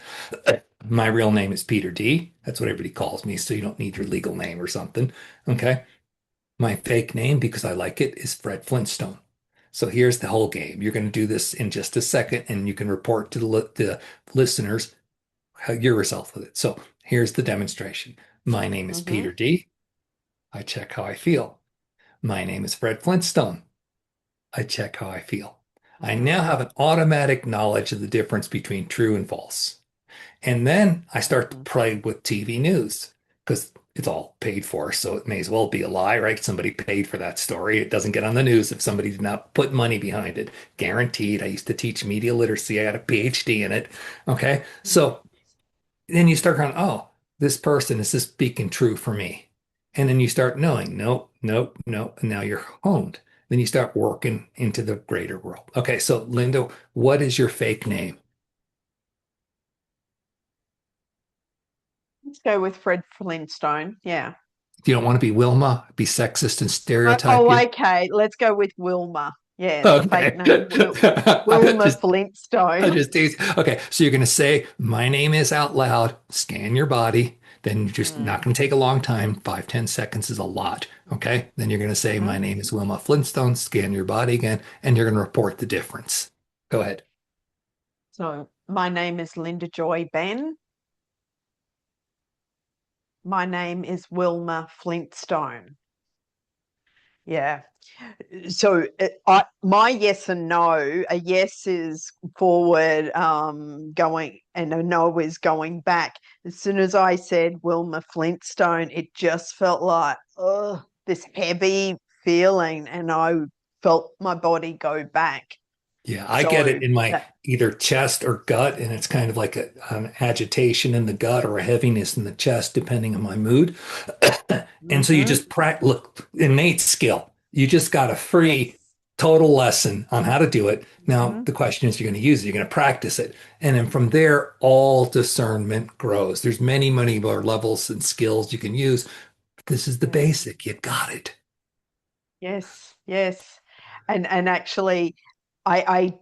My real name is Peter D. That's what everybody calls me, so you don't need your legal name or something. Okay. My fake name, because I like it, is Fred Flintstone. So here's the whole game. You're going to do this in just a second, and you can report to the listeners how your result with it. So here's the demonstration. My name is mm-hmm, Peter D. I check how I feel. My name is Fred Flintstone. I check how I feel. I now mm, have an automatic knowledge of the difference between true and false. And then I start to mm, play with TV news. because it's all paid for, so it may as well be a lie, right? Somebody paid for that story. It doesn't get on the news if somebody did not put money behind it. Guaranteed. I used to teach media literacy. I had a PhD in it. Okay. So then you start going, oh, this person, is this speaking true for me? And then you start knowing, nope, nope, nope. And now you're honed. Then you start working into the greater world. Okay. So Linda, what is your fake name? Let's go with Fred Flintstone. Yeah. You don't want to be Wilma, be sexist and stereotype Oh, you. okay. Let's go with Wilma. Yeah, the fake Okay. name, Wilma Just I Flintstone. just tease. Okay, so you're going to say, my name is out loud, scan your body. Then you're just not Mm. going to take a long time. 5, 10 seconds is a lot. Okay. Then you're going to say, my Mhm. name is Wilma Flintstone, scan your body again, and you're going to report the difference. Go ahead. So, my name is Linda Joy Ben. My name is Wilma Flintstone. Yeah. So my yes and no, a yes is forward, going, and a no is going back. As soon as I said Wilma Flintstone, it just felt like, oh, this heavy feeling, and I felt my body go back. Yeah, I get So it in my that, either chest or gut, and it's kind of like an agitation in the gut or a heaviness in the chest, depending on my mood. And so you mhm, just practice, look, innate skill. You just got a free yes. total lesson on how to do it. Now, Mhm, the question is, you're going to use it, you're going to practice it. And then from there, all discernment grows. There's many, many more levels and skills you can use. But this is the yeah. basic. You got it. Yes, yes. And actually I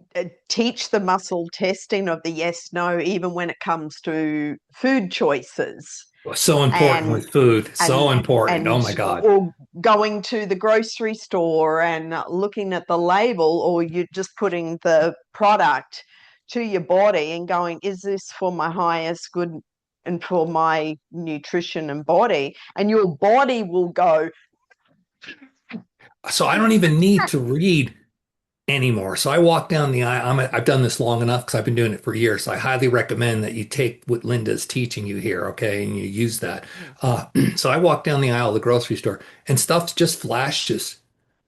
teach the muscle testing of the yes no even when it comes to food choices So important and with food. So and important. Oh and my God. or going to the grocery store and looking at the label, or you just putting the product to your body and going, is this for my highest good and for my nutrition and body? And your body will go, So I don't even need to read anymore. So I walk down the aisle. I've done this long enough because I've been doing it for years. So I highly recommend that you take what Linda's teaching you here, okay, and you use that. So I walk down the aisle of the grocery store, and stuff just flashes.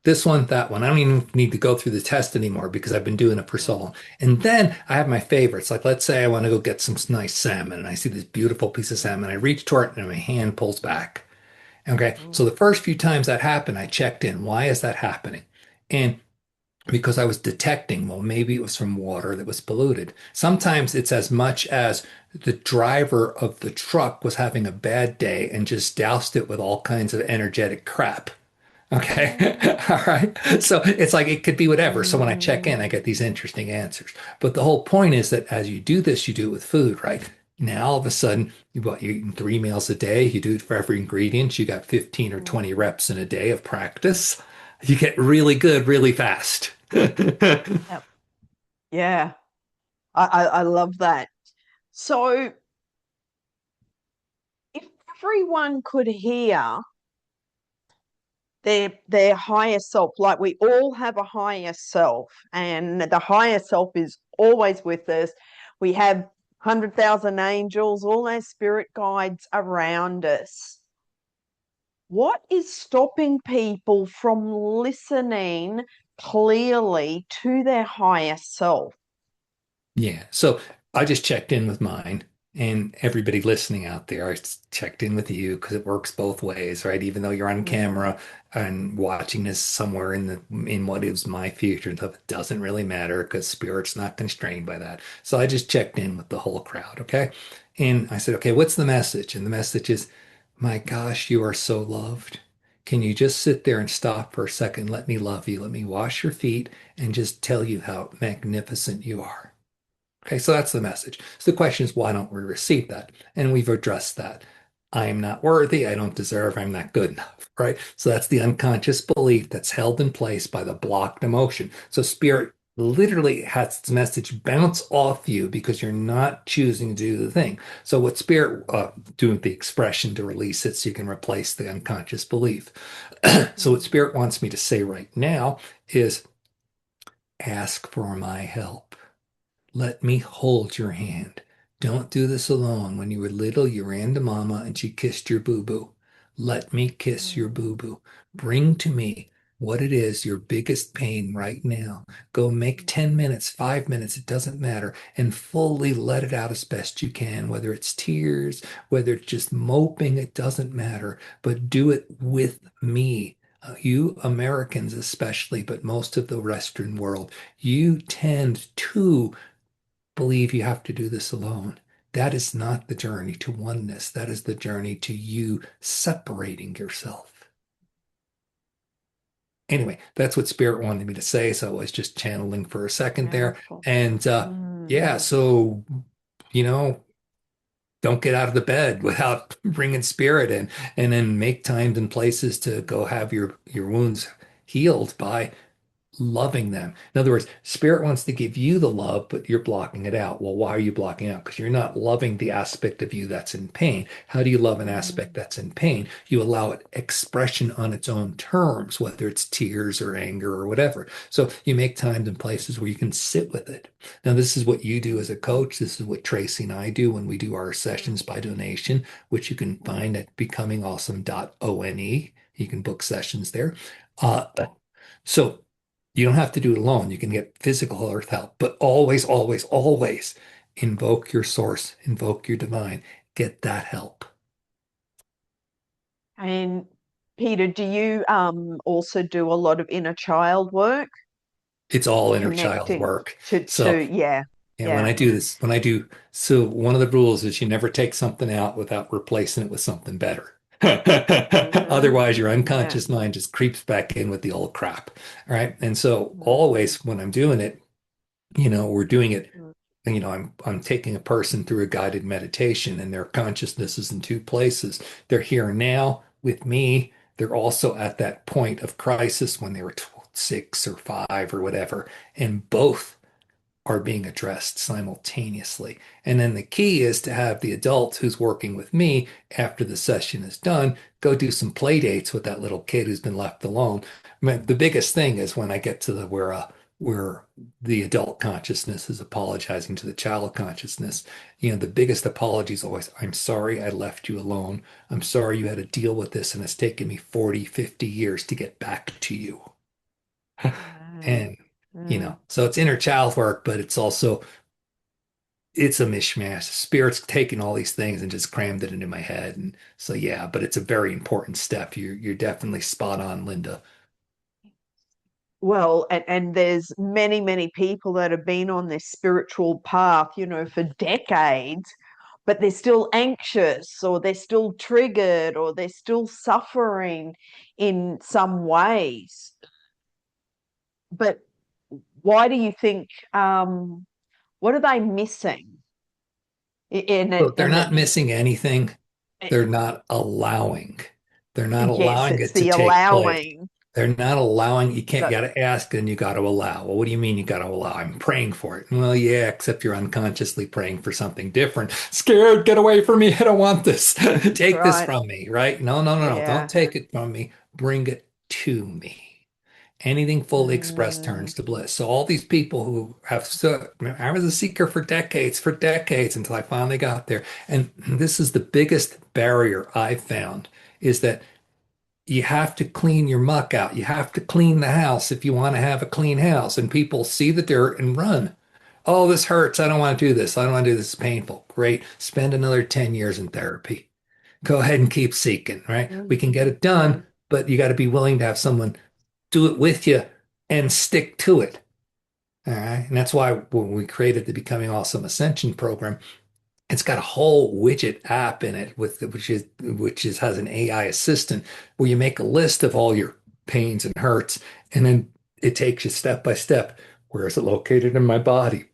This one, that one. I don't even need to go through the test anymore because I've been doing it for so long. And then I have my favorites. Like, let's say I want to go get some nice salmon, and I see this beautiful piece of salmon. I reach toward it, and my hand pulls back. Okay. So the first few times that happened, I checked in. Why is that happening? And because I was detecting, well, maybe it was from water that was polluted. Sometimes it's as much as the driver of the truck was having a bad day and just doused it with all kinds of energetic crap. Okay. All right. So it's like it could be whatever. So when I check in, I get these interesting answers. But the whole point is that as you do this, you do it with food, right? Now all of a sudden, you're eating 3 meals a day. You do it for every ingredient. You got 15 or 20 reps in a day of practice. You get really good really fast. Yep. Yeah, I love that. So if everyone could hear their higher self, like we all have a higher self, and the higher self is always with us. We have 100,000 angels, all our spirit guides around us. What is stopping people from listening clearly to their higher self? Yeah. So I just checked in with mine and everybody listening out there. I checked in with you because it works both ways, right? Even though you're on Mm, camera and watching this somewhere in what is my future and stuff, it doesn't really matter because spirit's not constrained by that. So I just checked in with the whole crowd, okay? And I said, okay, what's the message? And the message is, my gosh, you are so loved. Can you just sit there and stop for a second? Let me love you. Let me wash your feet and just tell you how magnificent you are. Okay, so that's the message. So the question is, why don't we receive that? And we've addressed that. I am not worthy. I don't deserve. I'm not good enough. Right. So that's the unconscious belief that's held in place by the blocked emotion. So spirit literally has its message bounce off you because you're not choosing to do the thing. So what spirit doing the expression to release it so you can replace the unconscious belief. So what mm, spirit wants me to say right now is ask for my help. Let me hold your hand. Don't do this alone. When you were little, you ran to mama and she kissed your boo-boo. Let me kiss your Mm, boo-boo. Bring to me what it is, your biggest pain right now. Go make 10 minutes, 5 minutes, it doesn't matter, and fully let it out as best you can, whether it's tears, whether it's just moping, it doesn't matter, but do it with me. You Americans, especially, but most of the Western world, you tend to believe you have to do this alone. That is not the journey to oneness. That is the journey to you separating yourself. Anyway, that's what Spirit wanted me to say. So I was just channeling for a second there. powerful. And yeah, Mm, so, you know, don't get out of the bed without bringing Spirit in, and then make times and places to go have your wounds healed by loving them. In other words, spirit wants to give you the love, but you're blocking it out. Well, why are you blocking it out? Because you're not loving the aspect of you that's in pain. How do you love an aspect mm, that's in pain? You allow it expression on its own terms, whether it's tears or anger or whatever. So you make times and places where you can sit with it. Now, this is what you do as a coach. This is what Tracy and I do when we do our sessions by donation, which you can mm. find at becomingawesome.one. You can book sessions there. Uh, so you don't have to do it alone. You can get physical earth help, but always, always, always invoke your source, invoke your divine, get that help. And Peter, do you also do a lot of inner child work, It's all inner child connecting work. to So, yeah, and when yeah. I do this, so one of the rules is you never take something out without replacing it with something better. Hmm. Otherwise, your Yeah. unconscious mind just creeps back in with the old crap. All right. And so Mm, always when I'm doing it, we're doing it, mm, I'm taking a person through a guided meditation and their consciousness is in two places. They're here now with me. They're also at that point of crisis when they were 6 or 5 or whatever, and both are being addressed simultaneously. And then the key is to have the adult who's working with me after the session is done go do some play dates with that little kid who's been left alone. I mean, the biggest thing is when I get to the where the adult consciousness is apologizing to the child consciousness. The biggest apology is always, I'm sorry I left you alone. I'm sorry you had to deal with this and it's taken me 40, 50 years to get back to you. mm, And mm. so it's inner child work, but it's a mishmash. Spirit's taken all these things and just crammed it into my head. And so yeah, but it's a very important step. You're definitely spot on, Linda. Well, and there's many, many people that have been on this spiritual path, for decades, but they're still anxious or they're still triggered or they're still suffering in some ways. But why do you think, what are they missing in So it? they're And not that, missing anything. They're not allowing. They're not yes, allowing it's it to the take place. allowing. They're not allowing. You So, got to ask and you got to allow. Well, what do you mean you got to allow? I'm praying for it. Well, yeah, except you're unconsciously praying for something different. Scared, get away from me. I don't want this. Take this right. from me, right? No, no, no, no. Don't Yeah. take it from me. Bring it to me. Anything fully expressed Mm, turns to bliss. So all these people who I was a seeker for decades until I finally got there. And this is the biggest barrier I've found is that you have to clean your muck out. You have to clean the house if you want to have a clean house. And people see the dirt and run. Oh, this hurts. I don't want to do this. I don't want to do this. It's painful. Great. Spend another 10 years in therapy. Go ahead and keep seeking, right? We mm, can get it mm, done, but you got to be willing to have someone do it with you and stick to it. All right. And that's why when we created the Becoming Awesome Ascension program, it's got a whole widget app in it which is has an AI assistant where you make a list of all your pains and hurts, and then it takes you step by step. Where is it located in my body?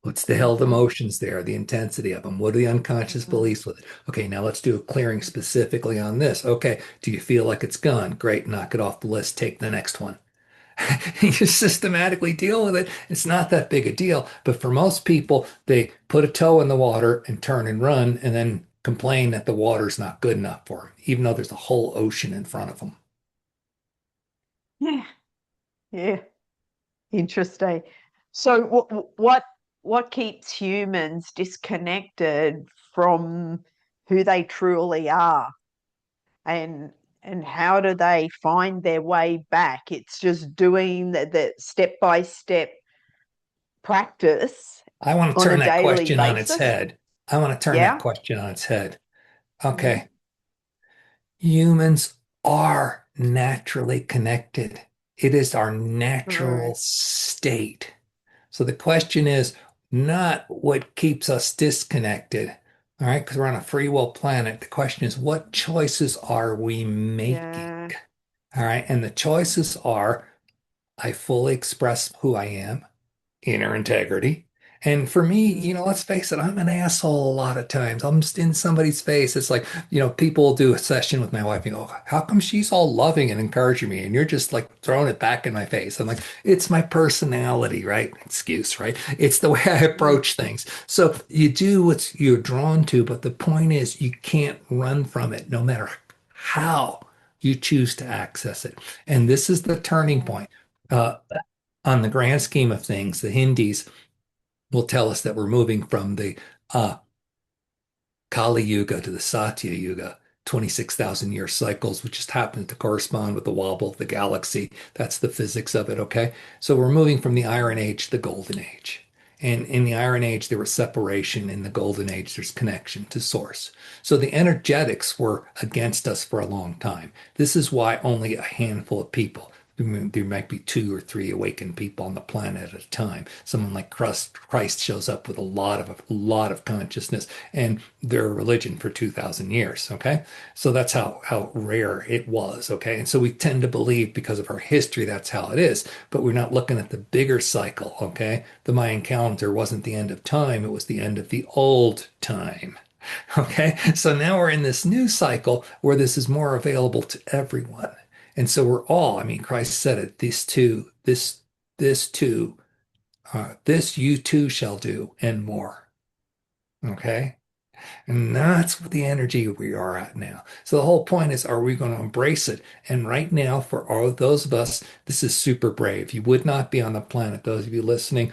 What's the held mhm, emotions there? The intensity of them? What are the unconscious mhm, beliefs with it? Okay, now let's do a clearing specifically on this. Okay, do you feel like it's gone? Great, knock it off the list. Take the next one. You systematically deal with it. It's not that big a deal. But for most people, they put a toe in the water and turn and run and then complain that the water's not good enough for them, even though there's a whole ocean in front of them. yeah. Yeah. Interesting. So what what keeps humans disconnected from who they truly are, and how do they find their way back? It's just doing the step by step practice I want to on a turn that daily question on its basis. head. I want to turn that Yeah. question on its head. Mm, Okay. Humans are naturally connected. It is our true. natural state. So the question is not what keeps us disconnected, all right? Because we're on a free will planet. The question is, what choices are we making? Yeah. All right. And the choices are I fully express who I am, inner integrity. And for me, Mm, let's face it, I'm an asshole a lot of times. I'm just in somebody's face. It's like, people will do a session with my wife and go, how come she's all loving and encouraging me? And you're just like throwing it back in my face. I'm like, it's my personality, right? Excuse, right? It's the way I mm, approach things. So you do what you're drawn to, but the point is you can't run from it no matter how you choose to access it. And this is the turning yeah. point. Uh, on the grand scheme of things, the Hindis will tell us that we're moving from the uh, Kali Yuga to the Satya Yuga, 26,000 year cycles, which just happens to correspond with the wobble of the galaxy. That's the physics of it, okay? So we're moving from the Iron Age to the Golden Age. And in the Iron Age, there was separation. In the Golden Age, there's connection to source. So the energetics were against us for a long time. This is why only a handful of people, there might be two or three awakened people on the planet at a time. Someone like Christ shows up with a lot of consciousness and their religion for 2,000 years. Okay. So that's how rare it was. Okay. And so we tend to believe because of our history, that's how it is, but we're not looking at the bigger cycle. Okay. The Mayan calendar wasn't the end of time. It was the end of the old time. Okay. So now we're in this new cycle where this is more available to everyone. And so we're all, I mean, Christ said it, this too, this you too shall do and more. Okay. And that's what the energy we are at now. So the whole point is, are we going to embrace it? And right now, for all those of us, this is super brave. You would not be on the planet. Those of you listening,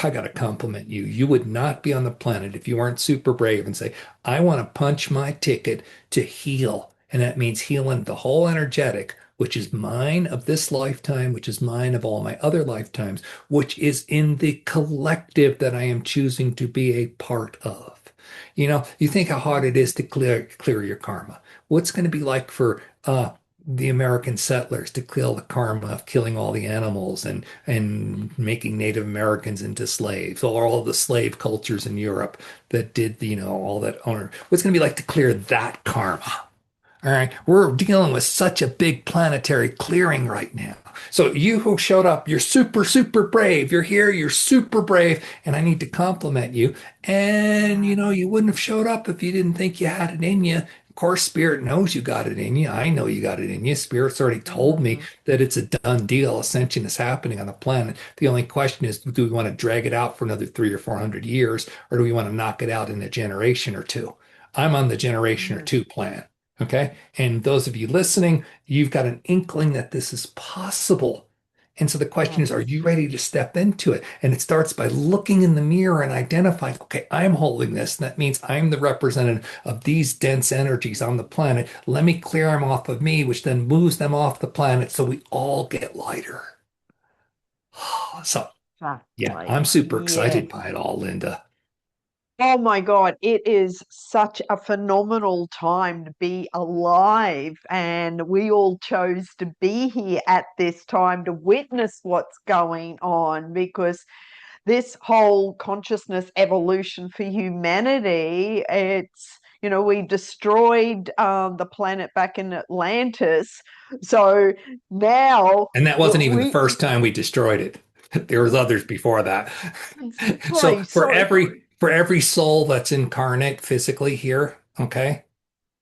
I got to compliment you. You would not be on the planet if you weren't super brave and say, I want to punch my ticket to heal. And that means healing the whole energetic, which is mine of this lifetime, which is mine of all my other lifetimes, which is in the collective that I am choosing to be a part of. You think how hard it is to clear your karma. What's going to be like for the American settlers to clear the karma of killing all the animals and making Native Americans into slaves, or all the slave cultures in Europe that did, all that honor. What's going to be like to clear that karma? All right. We're dealing with such a big planetary clearing right now. So you who showed up, you're super, super brave. You're here, you're super brave, and I need to compliment you. And Yeah. you wouldn't have showed up if you didn't think you had it in you. Of course, Spirit knows you got it in you. I know you got it in you. Spirit's already told me Mm, that it's a done deal. Ascension is happening on the planet. The only question is, do we want to drag it out for another 300 or 400 years, or do we want to knock it out in a generation or two? I'm on the generation or mm, two plan. Okay. And those of you listening, you've got an inkling that this is possible. And so the question is, are yes. you ready to step into it? And it starts by looking in the mirror and identifying, okay, I'm holding this. And that means I'm the representative of these dense energies on the planet. Let me clear them off of me, which then moves them off the planet so we all get lighter. So, yeah, I'm Exactly. super Yeah. excited by it all, Linda. Oh my God, it is such a phenomenal time to be alive. And we all chose to be here at this time to witness what's going on, because this whole consciousness evolution for humanity, we destroyed the planet back in Atlantis. So now And that wasn't even the we, first time we destroyed it. There was others before that. So exactly. for So, every soul that's incarnate physically here, okay,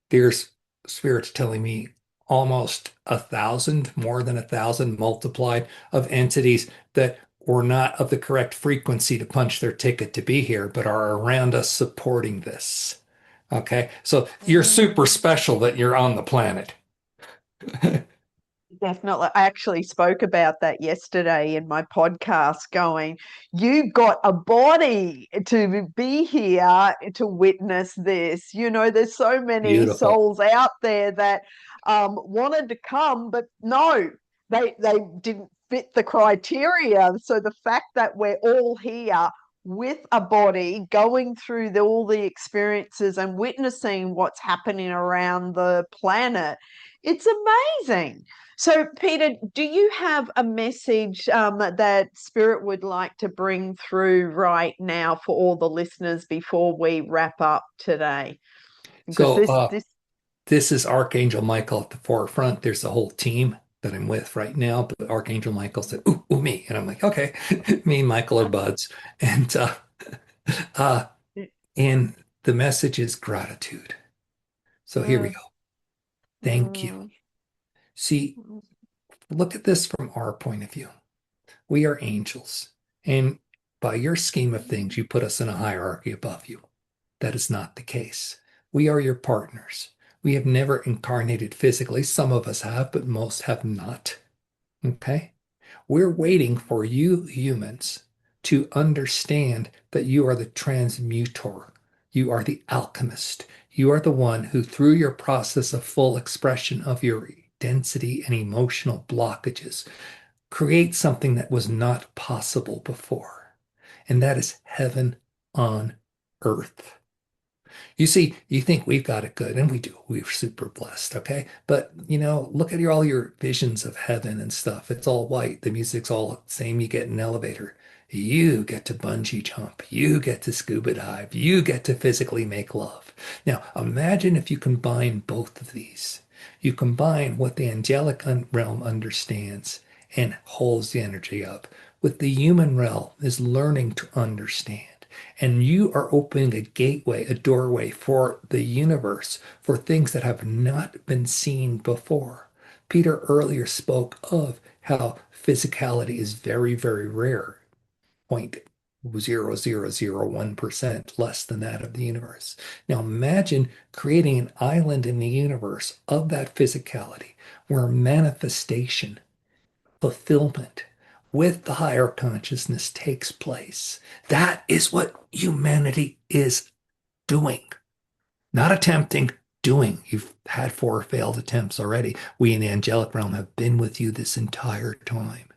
there's spirits telling me almost 1,000, more than 1,000 multiplied of entities that were not of the correct frequency to punch their ticket to be here, but are around us supporting this. Okay, so you're super mm, special that you're on the planet. Definitely. I actually spoke about that yesterday in my podcast, going, you got a body to be here to witness this. There's so many Beautiful. souls out there that wanted to come, but no, they didn't fit the criteria. So the fact that we're all here with a body, going through all the experiences and witnessing what's happening around the planet, it's amazing. So, Peter, do you have a message that Spirit would like to bring through right now for all the listeners before we wrap up today? Because So this, this is Archangel Michael at the forefront. There's a whole team that I'm with right now, but Archangel Michael said, "Ooh, ooh, me," and I'm like, "Okay." Me and Michael are buds, and uh, and the message is gratitude. So here we mm, go. Thank you. mm, See, look at this from our point of view. We are angels, and by your scheme of things, you put us in a hierarchy above you. That is not the case. We are your partners. We have never incarnated physically. Some of us have, but most have not. Okay? We're waiting for you humans to understand that you are the transmutor. You are the alchemist. You are the one who, through your process of full expression of your density and emotional blockages, create something that was not possible before. And that is heaven on earth. You see, you think we've got it good, and we do. We're super blessed, okay? But look at all your visions of heaven and stuff. It's all white. The music's all the same. You get an elevator. You get to bungee jump. You get to scuba dive. You get to physically make love. Now, imagine if you combine both of these. You combine what the angelic realm understands and holds the energy up with the human realm is learning to understand. And you are opening a gateway, a doorway for the universe, for things that have not been seen before. Peter earlier spoke of how physicality is very, very rare, 0.0001% less than that of the universe. Now imagine creating an island in the universe of that physicality where manifestation, fulfillment with the higher consciousness takes place. That is what humanity is doing, not attempting, doing. You've had 4 failed attempts already. We in the angelic realm have been with you this entire time.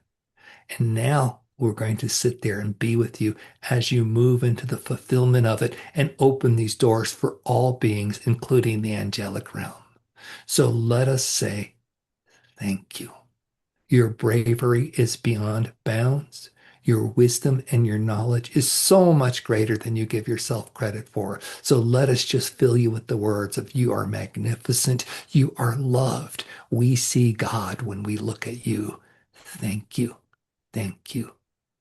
And now we're going to sit there and be with you as you move into the fulfillment of it and open these doors for all beings, including the angelic realm. So let us say thank you. Your bravery is beyond bounds. Your wisdom and your knowledge is so much greater than you give yourself credit for. So let us just fill you with the words of you are magnificent. You are loved. We see God when we look at you. Thank you. Thank you.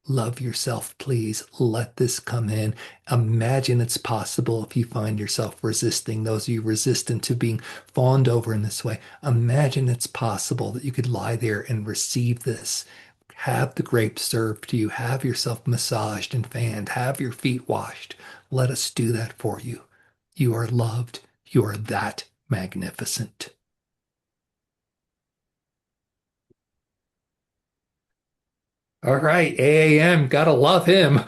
Love yourself, please. Let this come in. Imagine it's possible if you find yourself resisting, those of you resistant to being fawned over in this way. Imagine it's possible that you could lie there and receive this. Have the grapes served to you. Have yourself massaged and fanned. Have your feet washed. Let us do that for you. You are loved. You are that magnificent. All right, AAM, gotta love him.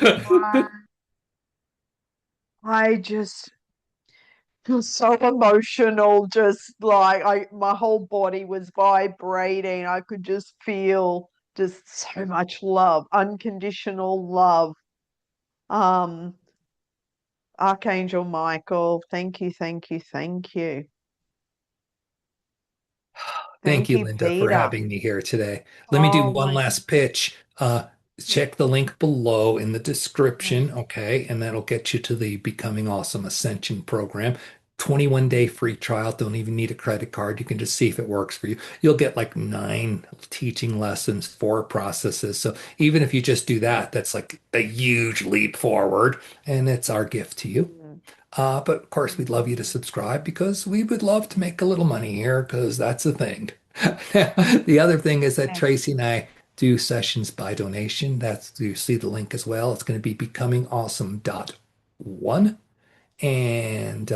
I just feel so emotional. Just like my whole body was vibrating. I could just feel just so much love, unconditional love. Um, Archangel Michael, thank you, thank you, thank you. Thank Thank you, you, Linda, for Peter. having me here today. Let me do Oh one my, last pitch. Check the link below in the description, okay? And that'll get you to the Becoming Awesome Ascension program. 21-day free trial. Don't even need a credit card. You can just see if it works for you. You'll get like 9 teaching lessons, 4 processes. So even if you just do that, that's like a huge leap forward. And it's our gift to you. mm, But of course, we'd love you to mm. subscribe because we would love to make a little money here because that's the thing. The other thing is that Yes. Tracy and I do sessions by donation. That's you see the link as well. It's going to be becomingawesome.one. And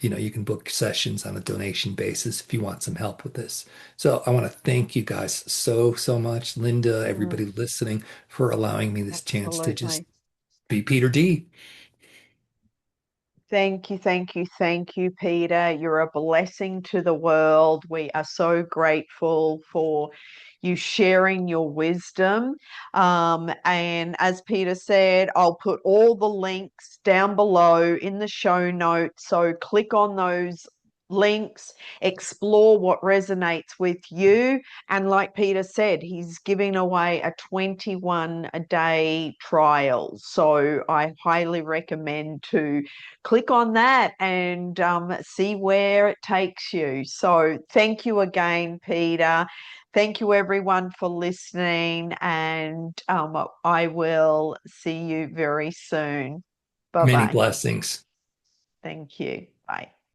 You can book sessions on a donation basis if you want some help with this. So I want to thank you guys so much, Linda, Mm, everybody listening, for allowing me this chance to just absolutely. be Peter D. Thank you, Peter. You're a blessing to the world. We are so grateful for you sharing your wisdom. And as Peter said, I'll put all the links down below in the show notes. So click on those links, explore what resonates with you. And like Peter said, he's giving away a 21-day trial. So I highly recommend to click on that and see where it takes you. So thank you again, Peter. Thank you, everyone, for listening. And I will see you very soon. Bye Many bye. blessings. Thank you. Bye.